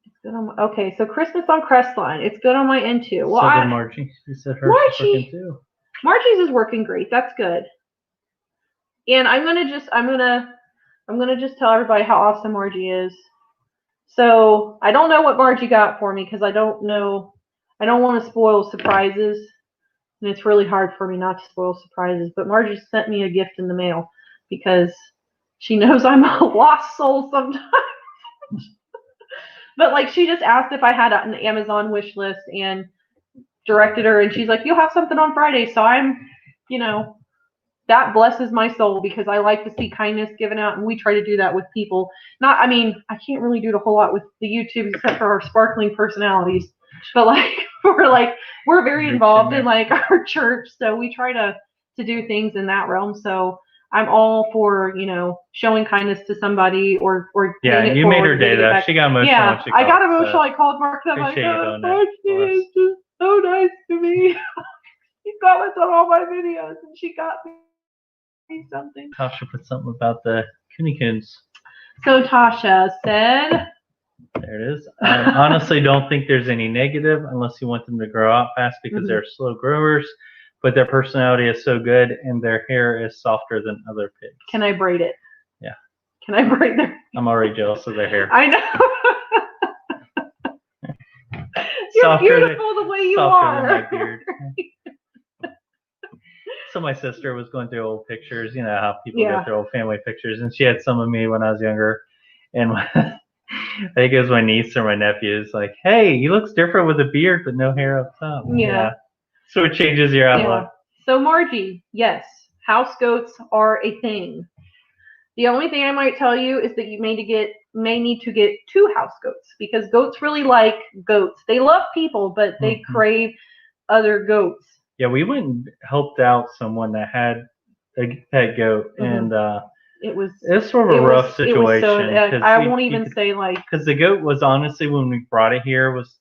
it's good on my, okay, so Christmas on Crestline. It's good on my end too. Well,
Margie. She said hers is working too.
Margie's is working great. That's good. And I'm gonna just tell everybody how awesome Margie is. So I don't know what Margie got for me because I don't know. I don't want to spoil surprises, and it's really hard for me not to spoil surprises. But Margie sent me a gift in the mail because she knows I'm a lost soul sometimes. But like she just asked if I had an Amazon wish list and directed her, and she's like, "You'll have something on Friday." So I'm, that blesses my soul because I like to see kindness given out, and we try to do that with people. I can't really do it a whole lot with the YouTube except for our sparkling personalities. But we're very involved in like our church, so we try to do things in that realm. So I'm all for, showing kindness to somebody or
Yeah,
paying it
you made her
forward,
day
getting it
though.
back.
She got emotional
Yeah,
when she
I got
called,
emotional.
so
I called Mark and I'm like,
appreciate you doing that
Mark
for us.
is just so nice to me. He comments on all my videos and she got me something.
Tasha put something about the Coons.
So Tasha said,
there it is. I honestly don't think there's any negative unless you want them to grow out fast because they're slow growers, but their personality is so good and their hair is softer than other pigs.
Can I braid it?
Yeah.
Can I braid their hair?
I'm already jealous of their hair.
I know. You're
Softer
beautiful the way you
softer
are.
than my beard. So my sister was going through old pictures, you know how people go through old family pictures, and she had some of me when I was younger. And I think it was my niece or my nephew. It's like, hey, he looks different with a beard but no hair up top. Yeah. So it changes your outlook.
Yeah. So Margie, yes, house goats are a thing. The only thing I might tell you is that you may need to get 2 house goats because goats really like goats. They love people, but they crave other goats.
Yeah, we went and helped out someone that had a pet goat, and
it was
sort of a rough situation.
I won't even say like,
because the goat was honestly, when we brought it here, was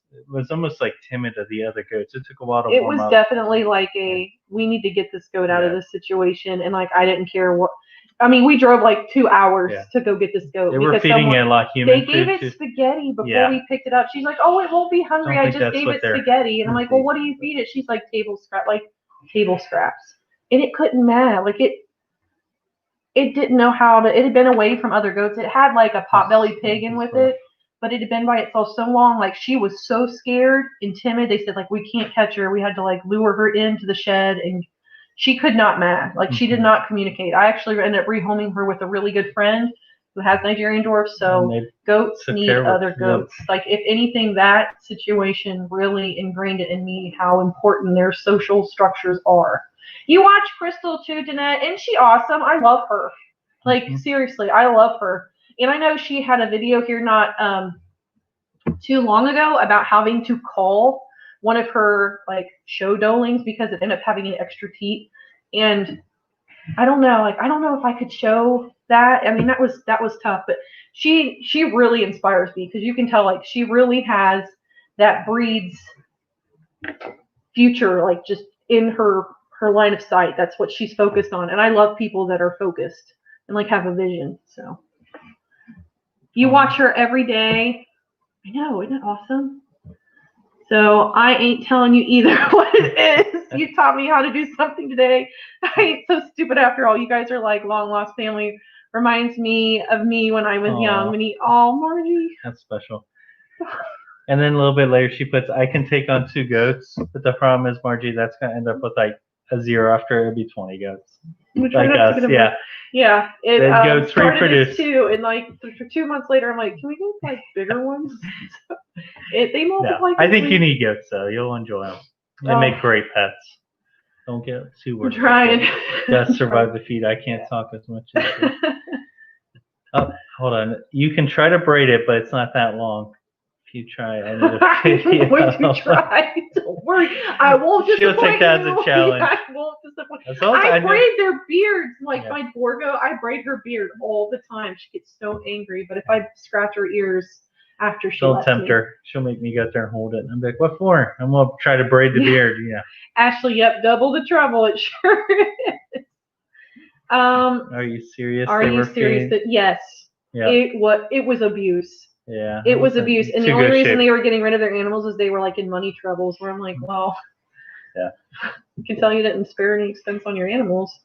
almost like timid of the other goats. It took a while to warm up. It was
definitely like we need to get this goat out of this situation, and like I didn't care what. I mean, we drove like 2 hours to go get this goat.
They were feeding it like human food.
They gave it spaghetti before we picked it up. She's like, "Oh, it won't be hungry. I just gave it spaghetti." And I'm like, "Well, what do you feed it?" She's like, table scraps. And it couldn't mad. Like it didn't know how to. It had been away from other goats. It had like a potbelly pig in with it, but it had been by itself so long. Like she was so scared and timid. They said like we can't catch her. We had to like lure her into the shed and. She could not mad. Like she did not communicate. I actually ended up rehoming her with a really good friend who has Nigerian dwarfs. So goats need other goats. Like if anything, that situation really ingrained it in me how important their social structures are. You watch Crystal too, Danette, and she awesome. I love her. Like seriously, I love her. And I know she had a video here not too long ago about having to call one of her like show dolings because it ended up having an extra teat, and I don't know if I could show that. I mean that was tough, but she really inspires me because you can tell like she really has that breed's future like just in her line of sight. That's what she's focused on, and I love people that are focused and like have a vision. So you watch her every day. I know, isn't it awesome? So I ain't telling you either what it is. You taught me how to do something today. I ain't so stupid after all. You guys are like long lost family. Reminds me of me when I was young. Margie.
That's special. And then a little bit later she puts, I can take on 2 goats, but the problem is, Margie, that's going to end up with like a 0 after it'll be 20 goats. Like us, yeah.
Yeah, it
goats
started
reproduce.
as 2, and like for 2 months later, I'm like, can we get like bigger ones? They multiply.
No, I think you need goats though. You'll enjoy them. They make great pets. Don't get too worried.
I'm trying.
Gotta survive the feed. I can't talk as much as you. Oh, hold on. You can try to braid it, but it's not that long. If you try, I need a video.
I'm going to try. Don't worry. I won't disappoint
She'll take that as a challenge.
I won't disappoint. I braid their beards. Like my Borgo, I braid her beard all the time. She gets so angry. But if I scratch her ears after she lets me. Don't tempt her.
She'll make me go there and hold it. And I'm like, what for? I'm going to try to braid the beard. Yeah.
Ashley, yep, double the trouble. It sure is.
Are you serious?
Are you serious? Yes. Yeah. It was abuse.
Yeah.
It was abuse. And the only reason they were getting rid of their animals is they were like in money troubles where I'm like, well,
yeah.
I can tell you didn't spare any expense on your animals.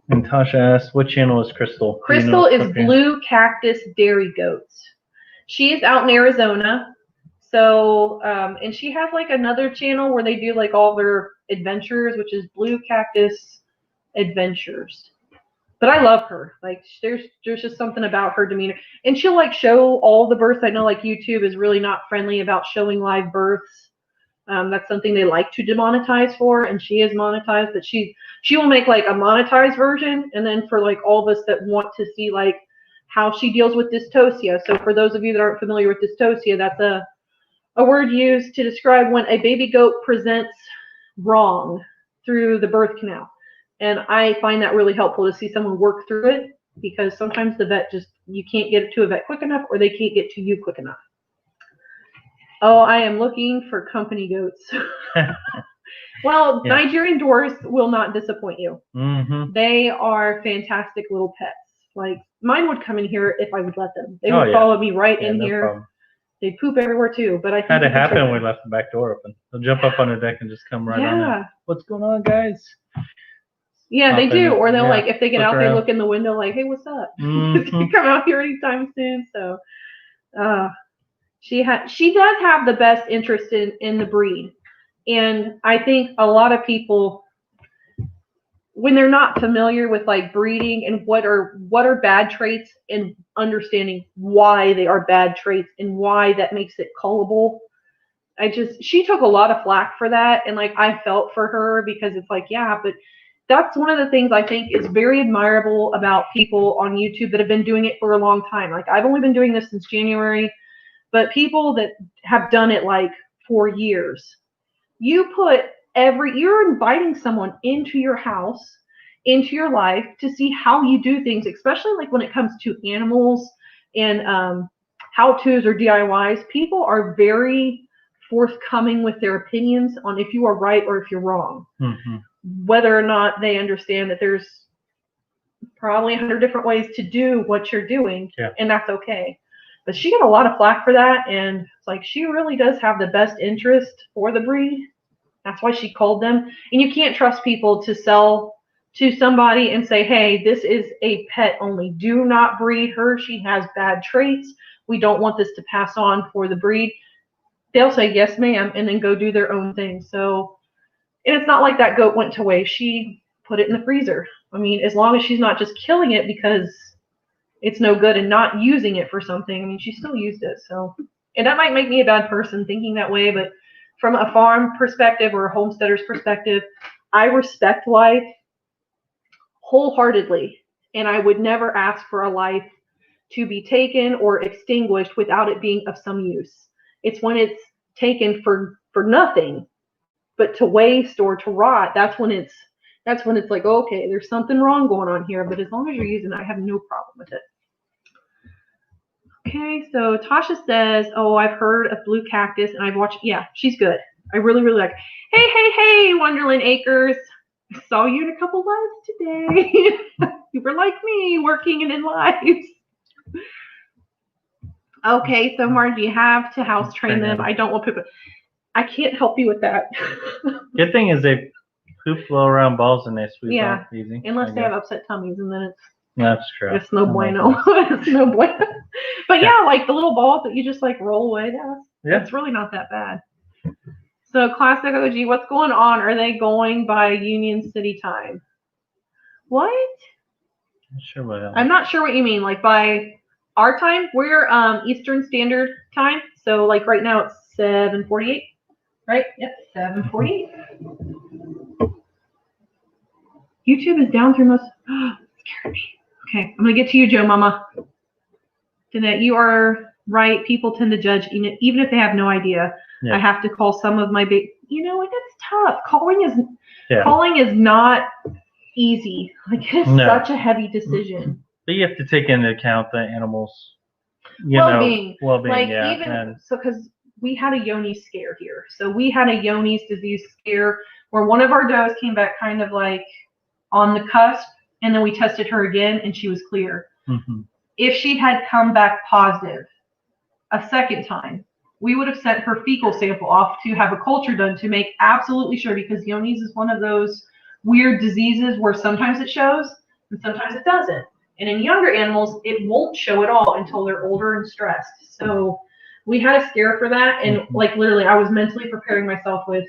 And Tasha asked, what channel is Crystal?
Crystal is Blue Cactus Dairy Goats. She is out in Arizona. So, and she has like another channel where they do like all their adventures, which is Blue Cactus Adventures. But I love her. Like there's just something about her demeanor. And she'll like show all the births. I know like YouTube is really not friendly about showing live births. That's something they like to demonetize for, and she is monetized, but she will make like a monetized version, and then for like all of us that want to see like how she deals with dystocia. So for those of you that aren't familiar with dystocia, that's a word used to describe when a baby goat presents wrong through the birth canal. And I find that really helpful to see someone work through it, because sometimes the vet you can't get to a vet quick enough, or they can't get to you quick enough. Oh, I am looking for company goats. Well, yeah. Nigerian dwarfs will not disappoint you. Mm-hmm. They are fantastic little pets. Like, mine would come in here if I would let them. They would follow me right in here. Problem. They'd poop everywhere too. But I think
had it happen when we left the back door open. They'll jump up on the deck and just come right on in. What's going on, guys?
Yeah, they do. Or they'll like, if they get out, they look in the window like, hey, what's up? Mm-hmm. They come out here anytime soon. So she does have the best interest in the breed. And I think a lot of people, when they're not familiar with like breeding and what are bad traits, and understanding why they are bad traits and why that makes it cullable, she took a lot of flack for that. And like, I felt for her, because it's like, yeah, but that's one of the things I think is very admirable about people on YouTube that have been doing it for a long time. Like, I've only been doing this since January, but people that have done it like for years, you're inviting someone into your house, into your life, to see how you do things, especially like when it comes to animals and how-tos or DIYs. People are very forthcoming with their opinions on if you are right or if you're wrong. Mm-hmm. Whether or not they understand that there's probably 100 different ways to do what you're doing, and that's okay. But she got a lot of flack for that, and it's like, she really does have the best interest for the breed. That's why she called them. And you can't trust people to sell to somebody and say, hey, this is a pet only. Do not breed her. She has bad traits. We don't want this to pass on for the breed. They'll say, yes, ma'am, and then go do their own thing. So, and it's not like that goat went to waste. She put it in the freezer. I mean, as long as she's not just killing it because it's no good and not using it for something. I mean, she still used it. So, and that might make me a bad person thinking that way, but from a farm perspective or a homesteader's perspective, I respect life wholeheartedly, and I would never ask for a life to be taken or extinguished without it being of some use. It's when it's taken for nothing, but to waste or to rot, that's when it's like, okay, there's something wrong going on here. But as long as you're using it, I have no problem with it. Okay, so Tasha says, oh, I've heard of blue cactus and I've watched, yeah, she's good. I really, really like her. Hey, Wonderland Acres. I saw you in a couple lives today. You were like me, working and in lives. Okay, so Margie, you have to house train them. I don't want poop. I can't help you with that.
Good thing is they poop low around balls and they sweep out easy.
Unless they have upset tummies, and then
that's true.
It's no bueno. It's no bueno. But yeah, like the little balls that you just like roll away, that's really not that bad. So Classic OG, what's going on? Are they going by Union City time? What? I'm not sure what you mean. Like by our time? We're Eastern Standard Time. So like right now it's 7:48. Right? Yep, 7:48. YouTube is down through most. Scared me. Okay, I'm gonna get to you, Joe Mama. Danette, you are right. People tend to judge even if they have no idea. Yeah. I have to call some of my big. You know, it's tough. Calling is not easy. Like it's such a heavy decision.
But you have to take into account the animals'
well-being.
Like
because we had a Yoni scare here. So we had a Yoni's disease scare where one of our does came back kind of like on the cusp, and then we tested her again and she was clear. Mm-hmm. If she had come back positive a second time, we would have sent her fecal sample off to have a culture done to make absolutely sure, because Yoni's is one of those weird diseases where sometimes it shows and sometimes it doesn't. And in younger animals, it won't show at all until they're older and stressed. So we had a scare for that. And like literally, I was mentally preparing myself with,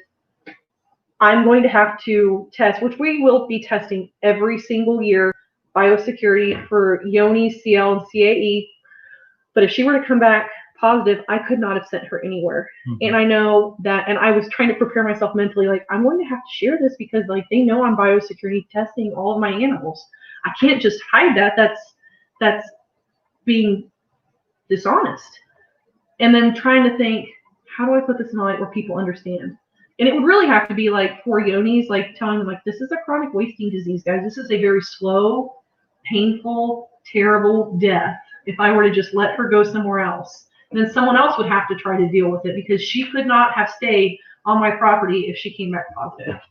I'm going to have to test, which we will be testing every single year, biosecurity for Yoni, CL, and CAE. But if she were to come back positive, I could not have sent her anywhere. Mm-hmm. And I know that, and I was trying to prepare myself mentally, like, I'm going to have to share this because like they know I'm biosecurity testing all of my animals. I can't just hide that. That's being dishonest. And then trying to think, how do I put this in a light where people understand? And it would really have to be like for yonis, like telling them like, this is a chronic wasting disease, guys. This is a very slow, painful, terrible death. If I were to just let her go somewhere else, and then someone else would have to try to deal with it because she could not have stayed on my property if she came back positive.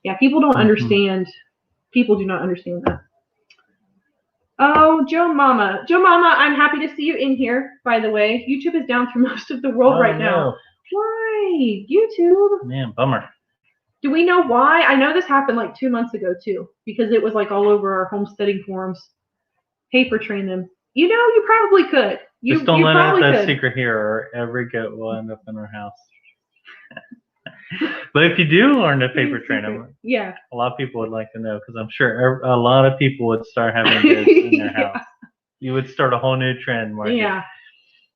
Yeah, people don't understand. People do not understand that. Oh, Joe Mama. Joe Mama, I'm happy to see you in here, by the way. YouTube is down for most of the world right now. Why? YouTube?
Man, bummer.
Do we know why? I know this happened like 2 months ago, too, because it was like all over our homesteading forums. Paper train them. You know, you probably could.
Just don't let out that secret here, or every goat will end up in our house. But if you do learn to paper train them,
yeah,
a lot of people would like to know, because I'm sure a lot of people would start having goats in their house. You would start a whole new trend, Margie.
Yeah.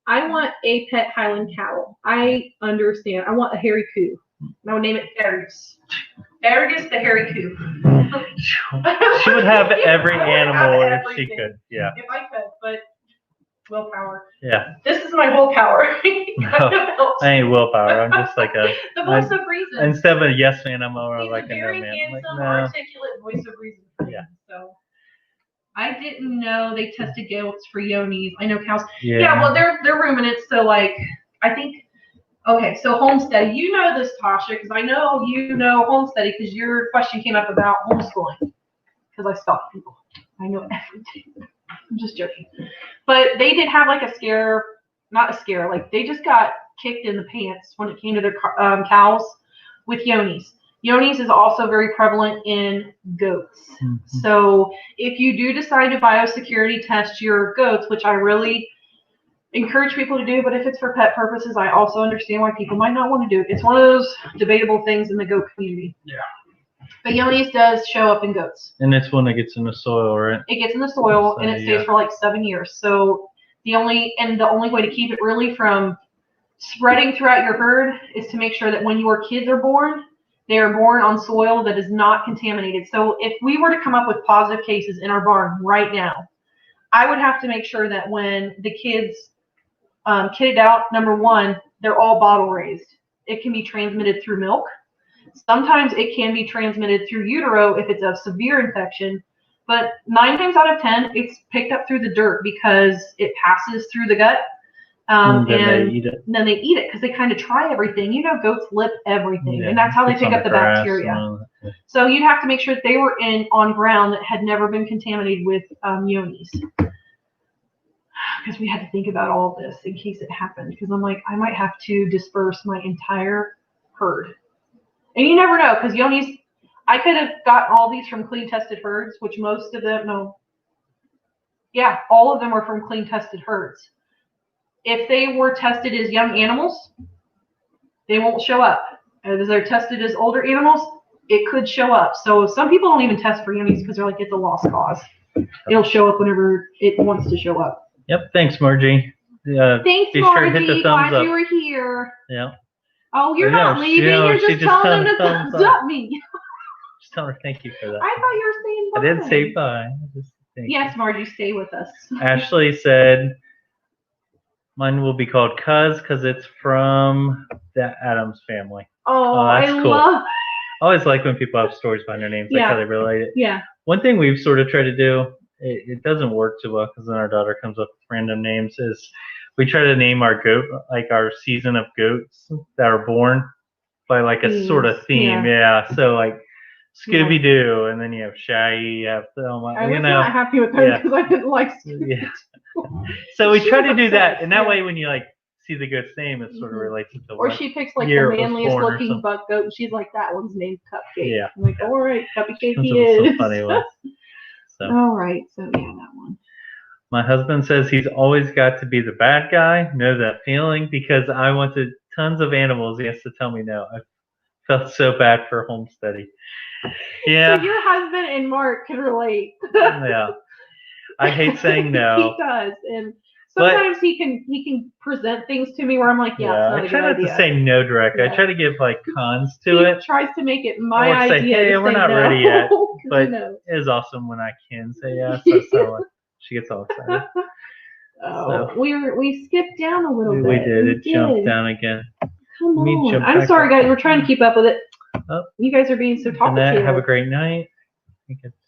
I want a pet Highland cow. I understand. I want a hairy coo. I would name it Fergus. Fergus the hairy coo.
She would have every animal if she could. Yeah.
If I could, but willpower.
Yeah.
This is my willpower.
No, I ain't willpower. I'm just like
the voice of reason.
Instead of a yes man, I'm more like a no
very
man.
handsome,
no.
articulate voice of reason.
Yeah.
So I didn't know they tested goats for yonis. I know cows.
Yeah.
Yeah, well, they're ruminants, so like I think. Okay, so homestead. You know this, Tasha, because I know you know homesteading because your question came up about homeschooling. Because I stalk people. I know everything. I'm just joking. But they did have like a scare, not a scare, like they just got kicked in the pants when it came to their cows with yonis. Yonis is also very prevalent in goats. Mm-hmm. So if you do decide to biosecurity test your goats, which I really encourage people to do, but if it's for pet purposes, I also understand why people might not want to do it. It's one of those debatable things in the goat community. Yeah. But yonis does show up in goats.
And it's one that gets in the soil, right?
It gets in the soil, so, and it stays for like 7 years. So the only way to keep it really from spreading throughout your herd is to make sure that when your kids are born, they are born on soil that is not contaminated. So if we were to come up with positive cases in our barn right now, I would have to make sure that when the kids kitted out, number one, they're all bottle raised. It can be transmitted through milk. Sometimes it can be transmitted through utero if it's a severe infection, but 9 times out of 10, it's picked up through the dirt because it passes through the gut. And then they eat it because they kind of try everything. You know, goats lip everything, and that's how they pick up the bacteria. So you'd have to make sure that they were on ground that had never been contaminated with yonis. Because we had to think about all of this in case it happened. Because I'm like, I might have to disperse my entire herd. And you never know, because yonis, I could have got all these from clean tested herds, which most of them, all of them were from clean tested herds. If they were tested as young animals, they won't show up. As they're tested as older animals, it could show up. So some people don't even test for yonis because they're like, it's a lost cause. It'll show up whenever it wants to show up.
Yep. Thanks, Margie.
Thanks,
be
Margie.
Sure to hit the thumbs
Glad
up.
you were here.
Yeah.
Oh, you're not leaving. You're just telling them to thumbs up me.
Just tell her thank you for that.
I thought you were saying bye.
I didn't say bye.
Yes, Margie, stay with us.
Ashley said, mine will be called Cuz because it's from the Addams family.
Oh, that's cool. I
always like when people have stories behind their names, like how they relate it.
Yeah.
One thing we've sort of tried to do, it doesn't work too well because then our daughter comes up with random names, is we try to name our goat, like our season of goats that are born by like a sort of theme. Yeah. So like Scooby-Doo, and then you have Shaggy, you have Thelma.
I was not happy with her because I didn't like Scooby-Doo.
Yeah. So we try to do that, and that way when you like see the goat's name, it sort of relates to
or she picks like the manliest looking buck goat, and she's like, that one's named Cupcake. Yeah. I'm like, all right, Cupcake he is.
Some funny ones. So.
All right, so yeah, that one.
My husband says he's always got to be the bad guy. Know that feeling because I wanted tons of animals. He has to tell me no. I felt so bad for homesteading. Yeah.
So your husband and Mark can relate.
Yeah. I hate saying no.
He does, and sometimes he can present things to me where I'm like,
I try not to say no directly. I try to give like cons to it.
He tries to make it my idea.
Say, hey, we're not ready yet. But it is awesome when I can say yes. So she gets all excited.
Oh, so, we skipped down a little bit.
We did. It jumped down again.
Come
Me
on.
jump
I'm
back
sorry,
up.
guys. We're trying to keep up with it.
Oh.
You guys are being so talkative.
Have a great night.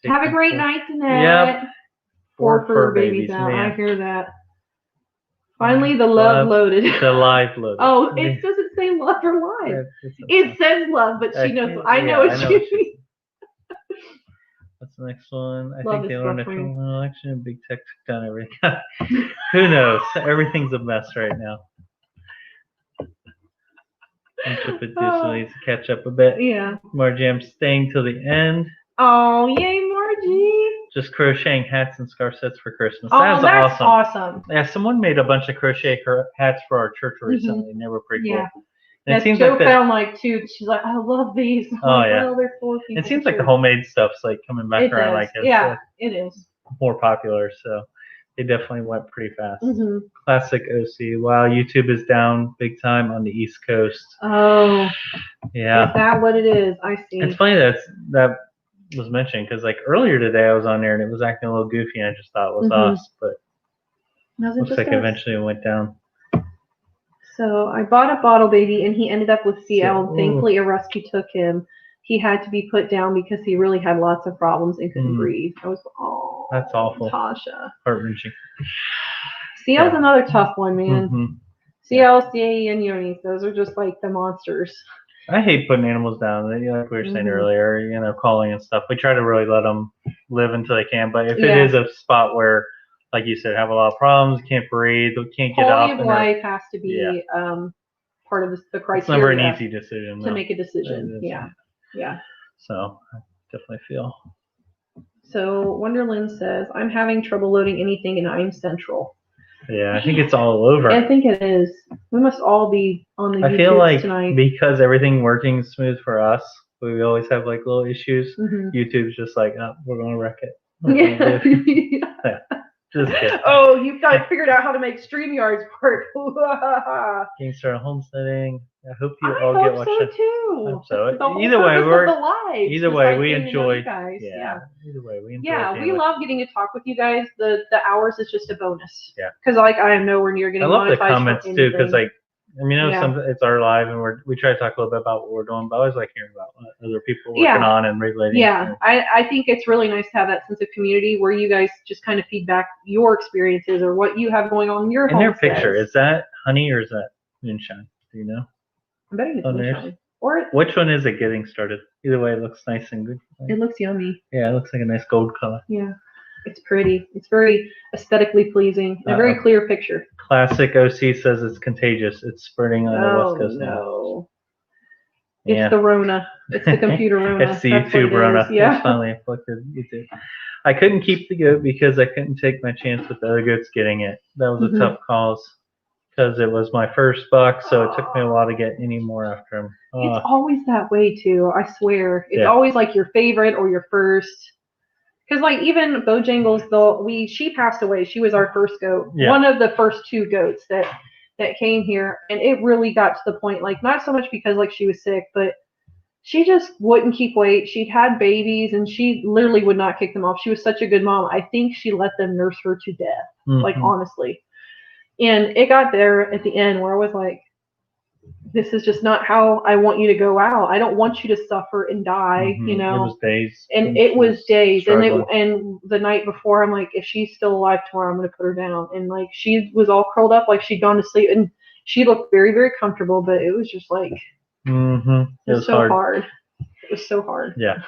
Have a great night, Danette.
Yep.
4 fur babies out.
Man.
I hear that. Finally, the love loaded.
The live loaded.
Oh, it doesn't say love or live. It says love, but she knows. I know what she means.
What's the next one? I
Love
think they
is
learned a
suffering.
Trump election. Big tech took down everything. Who knows? Everything's a mess right now. To catch up a bit.
Yeah.
Margie, I'm staying till the end.
Oh, yay, Margie.
Just crocheting hats and scarf sets for Christmas.
Oh, that's awesome.
Yeah, someone made a bunch of crochet hats for our church recently, and they were pretty cool.
And it seems Joe found like 2. She's like, I love these.
Oh, yeah.
Well, they're 4 people.
It seems like the homemade stuff's like coming back around. Like
it is
more popular. So they definitely went pretty fast. Classic OC. Wow, YouTube is down big time on the East Coast.
Oh,
yeah.
Is that what it is? I see.
It's funny that was mentioned because like earlier today I was on there and it was acting a little goofy and I just thought it was us, but looks like eventually it went down.
So I bought a bottle baby and he ended up with CL. And thankfully a rescue took him. He had to be put down because he really had lots of problems and couldn't breathe. I was
that's awful.
Tasha.
Heart-wrenching.
CL's another tough one, man. CL, CA, and Yonis. Those are just like the monsters.
I hate putting animals down. Like we were saying earlier, calling and stuff. We try to really let them live until they can. But if it is a spot where, like you said, have a lot of problems, can't breathe, can't get up.
Quality of life has to be part of the criteria.
It's never an easy decision.
To make a decision. Yeah.
So I definitely feel.
So Wonderland says, I'm having trouble loading anything and I'm central.
Yeah, I think it's all over.
I think it is. We must all be on the YouTube
feel like
tonight.
Because everything working smooth for us, we always have like little issues. YouTube's just like, oh, we're going to wreck it. Yeah. Just kidding.
Oh, you've got figured out how to make StreamYards work.
Getting started homesteading. I hope you all get watched.
I hope so too.
I hope so.
The
Either way,
Either way,
we enjoy.
Either
way, we enjoy.
Yeah, we love getting to talk with you guys. The hours is just a bonus.
Yeah.
Because like I am nowhere near getting.
I love the comments too, because like. It's our live, and we try to talk a little bit about what we're doing, but I always like hearing about what other people working on and relating.
Yeah, I think it's really nice to have that sense of community where you guys just kind of feedback your experiences or what you have going on in your home.
And their picture, is that honey or is that moonshine? Do you know?
I'm betting it's moonshine. Or
which one is it getting started? Either way, it looks nice and good.
It looks yummy.
Yeah, it looks like a nice gold color.
Yeah. It's pretty. It's very aesthetically pleasing. A very clear picture.
Classic OC says it's contagious. It's spreading on the West Coast now.
It's the Rona. It's the computer Rona.
It's the YouTube Rona. Yeah. It's finally afflicted YouTube. I couldn't keep the goat because I couldn't take my chance with the other goats getting it. That was a tough cause because it was my first buck, so it took me a while to get any more after him.
It's always that way too. I swear. It's always like your favorite or your first. Because like even Bojangles, she passed away. She was our first goat, one of the first 2 goats that came here, and it really got to the point like not so much because like she was sick, but she just wouldn't keep weight. She'd had babies, and she literally would not kick them off. She was such a good mom. I think she let them nurse her to death, like honestly. And it got there at the end where I was like, this is just not how I want you to go out. I don't want you to suffer and die,
It was days.
And it was days. And the night before, I'm like, if she's still alive tomorrow, I'm going to put her down. And like, she was all curled up like she'd gone to sleep. And she looked very, very comfortable, but it was just like, it was so hard. It was so hard.
Yeah.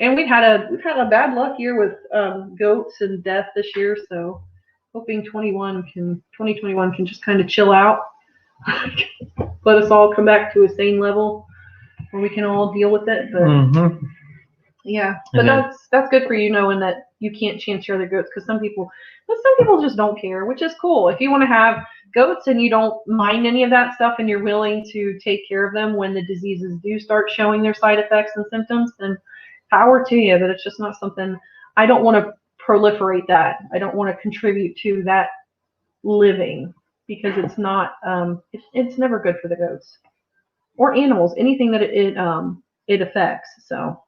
And we've had a bad luck year with goats and death this year. So hoping 2021 can just kind of chill out. Let us all come back to a sane level where we can all deal with it. But but that's good for you knowing that you can't chance your other goats because some people just don't care, which is cool. If you want to have goats and you don't mind any of that stuff and you're willing to take care of them when the diseases do start showing their side effects and symptoms, then power to you. But it's just not something I don't want to proliferate that. I don't want to contribute to that living. Because it's not, it's never good for the goats or animals, anything that it affects. So,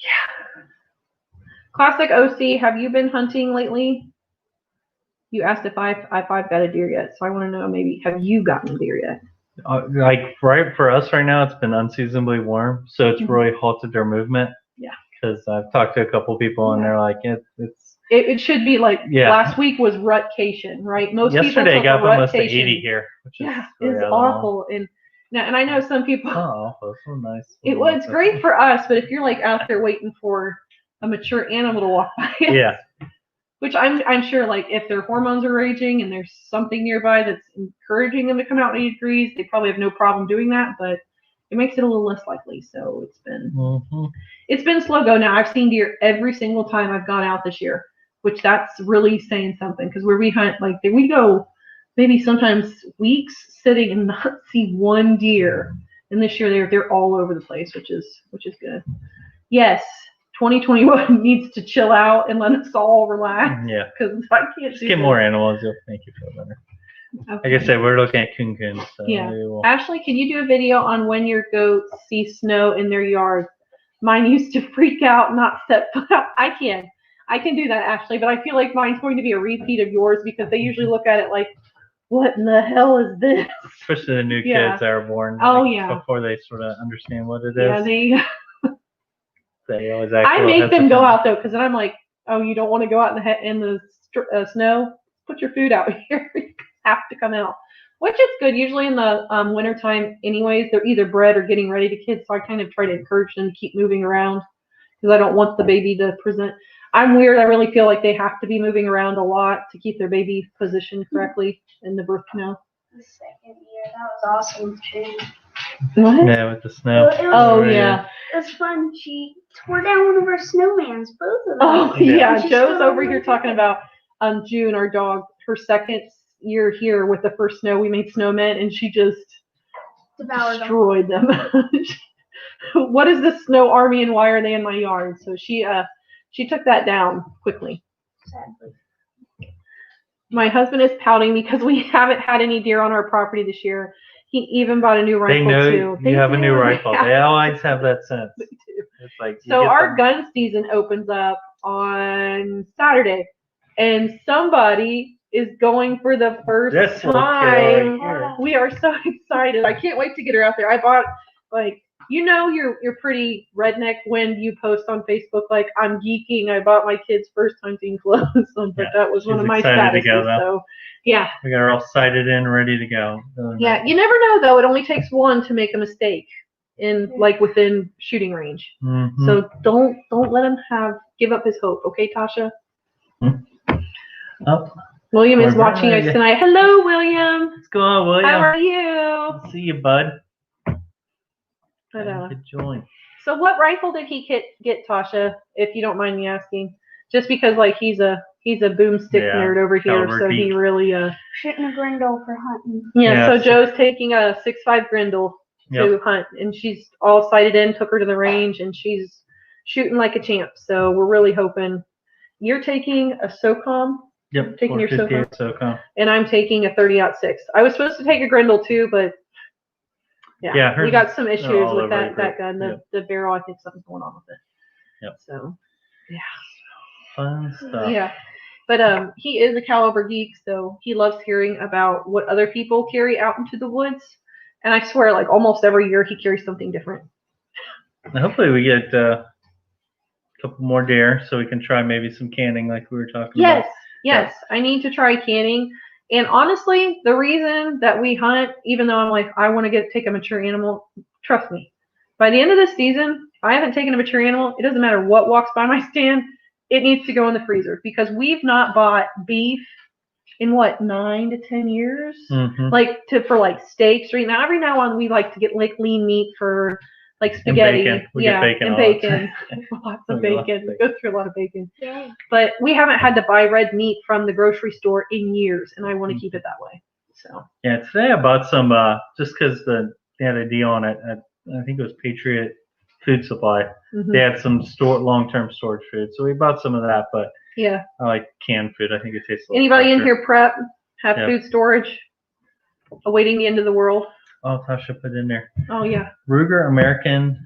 yeah. Classic OC, have you been hunting lately? You asked if I've got a deer yet, so I want to know maybe have you gotten a deer yet?
Like right for us right now, it's been unseasonably warm, so it's really halted their movement.
Yeah.
Because I've talked to a couple people and they're like,
it should be like last week was rutcation, right? Most
yesterday
people
got
took
almost to
rutcation.
80 here, which is
it's awful. And I know some people.
Oh, awful. So nice.
It's great for us, but if you're like out there waiting for a mature animal to walk by, which I'm sure, like if their hormones are raging and there's something nearby that's encouraging them to come out 80 degrees, they probably have no problem doing that, but it makes it a little less likely. So it's been slow go. Now I've seen deer every single time I've gone out this year, which that's really saying something, because where we hunt, like we go maybe sometimes weeks sitting and not see one deer, and this year they're all over the place, which is good. Yes, 2021 needs to chill out and let us all relax.
Yeah,
because I can't
just get more animals. You'll make you feel better. Okay. Like I said, we're looking at coon. So
Ashley, can you do a video on when your goats see snow in their yard? Mine used to freak out, not step foot out. I can do that, Ashley, but I feel like mine's going to be a repeat of yours, because they usually look at it like, what in the hell is this?
Especially the new kids that are born. Before they sort of understand what it is.
Yeah,
they always act.
I make them go out though, because then I'm like, oh, you don't want to go out in the snow? Put your food out here. You have to come out, which is good. Usually in the wintertime anyways, they're either bred or getting ready to kids, so I kind of try to encourage them to keep moving around, because I don't want the baby to present. I'm weird. I really feel like they have to be moving around a lot to keep their baby positioned correctly in the birth canal.
The second year, that was awesome too.
What?
Yeah, with the snow.
Yeah.
It was fun. She tore down one of our snowmans, both of them.
Oh yeah, Joe's over here talking about June, our dog, her second year here with the first snow. We made snowmen, and she just destroyed them. What is this snow army, and why are they in my yard? So she took that down quickly.
Sadly.
My husband is pouting because we haven't had any deer on our property this year. He even bought a new rifle
too. They
know
you have a new rifle. They always have that sense.
They do.
It's like
so our gun season opens up on Saturday, and somebody is going for the first time. We are so excited. I can't wait to get her out there. I bought you're pretty redneck when you post on Facebook like, I'm geeking, I bought my kids first time seeing clothes, but that was one of my statuses. So yeah, we
got her all sighted in, ready to go.
Yeah, you never know though. It only takes one to make a mistake within shooting range. So don't let him give up his hope, okay, Tasha?
Oh,
William is watching us tonight. Hello, William.
What's going on, William?
How are you?
See you, bud.
But,
good join.
So what rifle did he get, Tasha, if you don't mind me asking? Just because he's a boomstick nerd over here, so geek. He really
shooting a Grendel for hunting.
Yeah, so Joe's taking a 6.5 Grendel to hunt, and she's all sighted in, took her to the range, and she's shooting like a champ. So we're really hoping. You're taking a SOCOM?
Yep,
taking your
SOCOM.
And I'm taking a 30-06. I was supposed to take a Grendel too, but we got some issues with that gun. The barrel, I think something's going on with it.
Yep.
So, yeah.
Fun stuff.
Yeah. But he is a caliber geek, so he loves hearing about what other people carry out into the woods. And I swear, almost every year he carries something different.
Now, hopefully we get a couple more deer so we can try maybe some canning like we were talking about.
Yes. I need to try canning. And honestly, the reason that we hunt, even though I'm I want to take a mature animal, trust me, by the end of this season, I haven't taken a mature animal. It doesn't matter what walks by my stand. It needs to go in the freezer, because we've not bought beef in 9 to 10 years, for steaks. Right now, every now and then we like to get lean meat for spaghetti.
And bacon. We get bacon.
And bacon. Lots of bacon. We go through a lot of bacon. Yeah. But we haven't had to buy red meat from the grocery store in years, and I want to keep it that way. So.
Yeah, today I bought some just because they had a deal on it at, I think it was Patriot Food Supply. They had some long-term storage food, so we bought some of that. But I like canned food. I think it tastes.
Anybody in here prep have food storage, awaiting the end of the world?
Oh, Tasha put in there.
Oh yeah.
Ruger American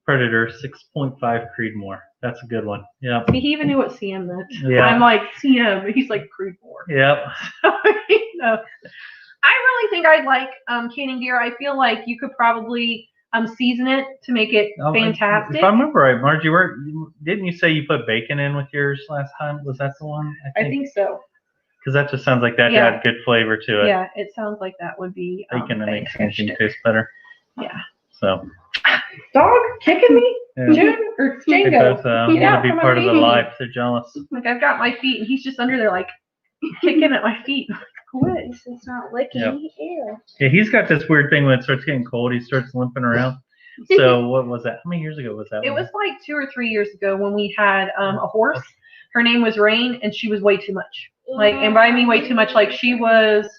Predator 6.5 Creedmoor. That's a good one. Yeah.
See, he even knew what CM meant.
Yeah.
I'm CM, but he's Creedmoor.
Yep.
I really think I'd like canning deer. I feel like you could probably season it to make it fantastic.
If I remember right, Margie, didn't you say you put bacon in with yours last time? Was that the one?
I think so.
Because that just sounds like that had good flavor to it.
Yeah, it sounds like that would be
bacon and makes anything taste better.
Yeah.
So.
Dog kicking me? June or Django?
They want to be part of the life. They're jealous.
Like I've got my feet and he's just under there like kicking at my feet.
Quit. It's not licking.
Yep.
Ew.
Yeah, he's got this weird thing when it starts getting cold. He starts limping around. So what was that? How many years ago was that?
It was like 2 or 3 years ago when we had a horse. Her name was Rain, and she was way too much. Like, and by me, way too much. Like, she was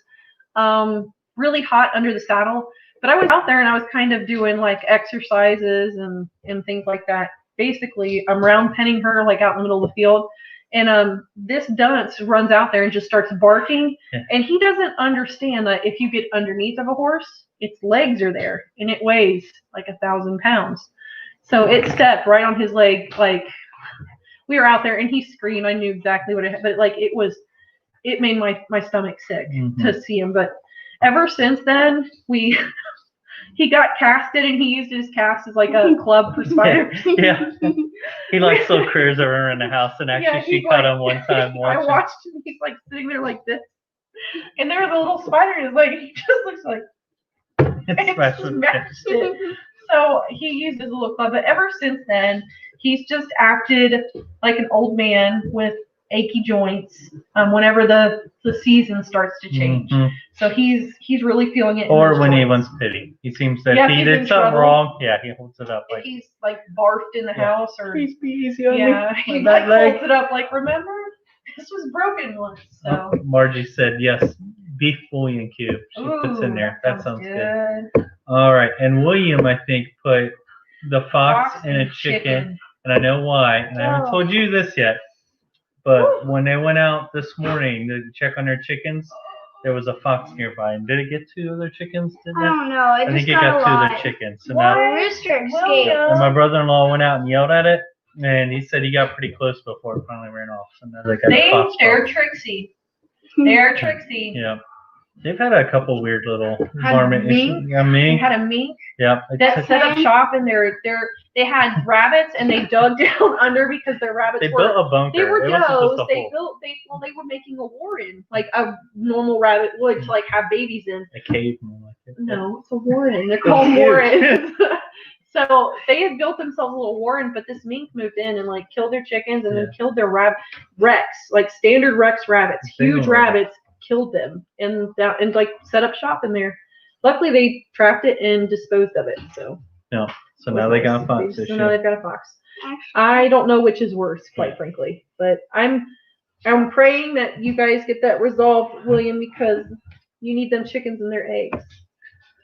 really hot under the saddle. But I was out there, and I was kind of doing, like, exercises and things like that. Basically, I'm round penning her, like, out in the middle of the field. And this dunce runs out there and just starts barking. Yeah. And he doesn't understand that if you get underneath of a horse, its legs are there, and it weighs like 1,000 pounds. So it stepped right on his leg, like, we were out there and he screamed. I knew exactly what it had, but like it made my stomach sick to see him. But ever since then, he got casted and he used his cast as like a club for spiders.
Yeah. He like still cruised around the house and actually she caught him one time.
I watched him. He's like sitting there like this. And there was a little spider in his leg. He just looks like it smashed it. So he used his little club. But ever since then, he's just acted like an old man with achy joints whenever the season starts to change. So he's really feeling it.
Or when he wants pity. He seems that he did something wrong. Yeah, he holds it up like
he's like barfed in the house or
please be easy on me.
He like holds it up like, remember? This was broken once. So
Margie said yes. Beef bouillon cube. She puts in there. That sounds good. All right. And William, I think, put the fox and a chicken. And I know why. And I haven't told you this yet. But when they went out this morning to check on their chickens, there was a fox nearby. And did it get 2 other chickens?
I don't know. I think it
got 2 other chickens. So
now rooster escaped.
And my brother-in-law went out and yelled at it. And he said he got pretty close before it finally ran off. So now they got a fox.
They're tricksy. They're tricksy.
Yeah. They've had a couple weird little varmint issues.
They had a mink.
Yep.
That set up shop and they had rabbits and they dug down under because their rabbits
built a bunker.
They were does. They were making a warren, like a normal rabbit would to like have babies in.
A cave more like it.
No, it's a warren. They're called warrens. So they had built themselves a little warren, but this mink moved in and like killed their chickens and then killed their Rex, like standard Rex rabbits, huge rabbits. Killed them and like set up shop in there. Luckily, they trapped it and disposed of it. So
now they got a fox.
So now they've got a fox. I don't know which is worse, quite frankly, but I'm praying that you guys get that resolved, William, because you need them chickens and their eggs.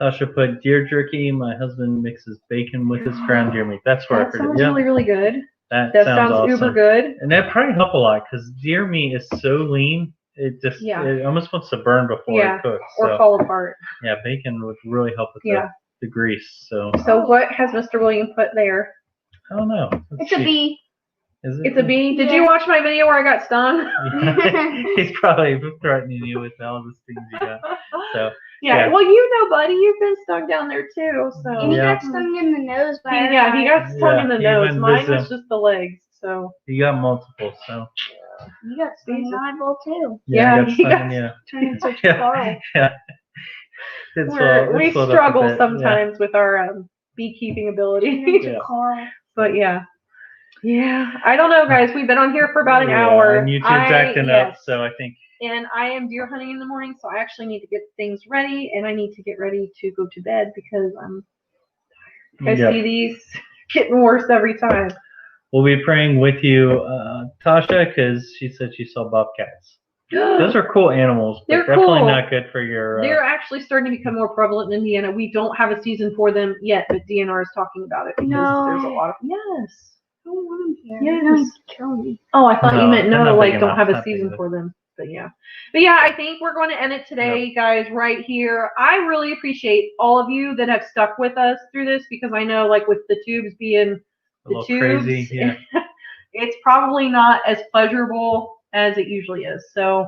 Tasha put deer jerky. My husband mixes bacon with his ground deer meat. That's where I heard it.
Sounds really, really good.
That
sounds
awesome.
Uber good.
And that probably help a lot because deer meat is so lean. It just it almost wants to burn before it cooks.
Or fall apart.
Yeah, bacon would really help with the grease. So
what has Mr. William put there?
I don't know.
It's a bee.
Is it?
It's a bee. Did you watch my video where I got stung?
He's probably threatening you with all the stings you got. So
well, you know, buddy, you've been stung down there too. So
and he got stung in the nose by
he got stung in the nose. Mine was just the legs. So
you got multiple. So.
You got stung in the eyeball too.
Yeah,
turned into Carl.
Yeah.
We struggle sometimes with our beekeeping ability. But yeah. I don't know, guys. We've been on here for about an hour.
And YouTube's acting up, so I think.
And I am deer hunting in the morning, so I actually need to get things ready, and I need to get ready to go to bed because I'm tired. I see these getting worse every time.
We'll be praying with you, Tasha, because she said she saw bobcats. Those are cool animals, but definitely not good for your...
They're actually starting to become more prevalent in Indiana. We don't have a season for them yet, but DNR is talking about it.
No.
There's a lot of... Yes.
I don't want them
here.
They're going to kill me.
Oh, I thought you meant don't have a season for them. But yeah, I think we're going to end it today, guys, right here. I really appreciate all of you that have stuck with us through this because I know, like, with the tubes being... The tubes, crazy, it's probably not as pleasurable as it usually is. So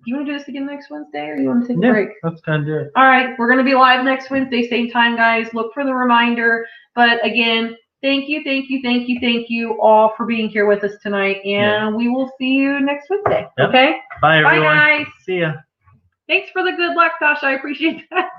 you want to do this again next Wednesday, or you want to take a
Yeah,
break?
let's kind of do it.
All right, we're going to be live next Wednesday, same time, guys. Look for the reminder. But again, thank you all for being here with us tonight, and we will see you next Wednesday.
Yep.
Okay?
Bye, everyone.
Bye, guys.
See ya.
Thanks for the good luck, Tasha. I appreciate that.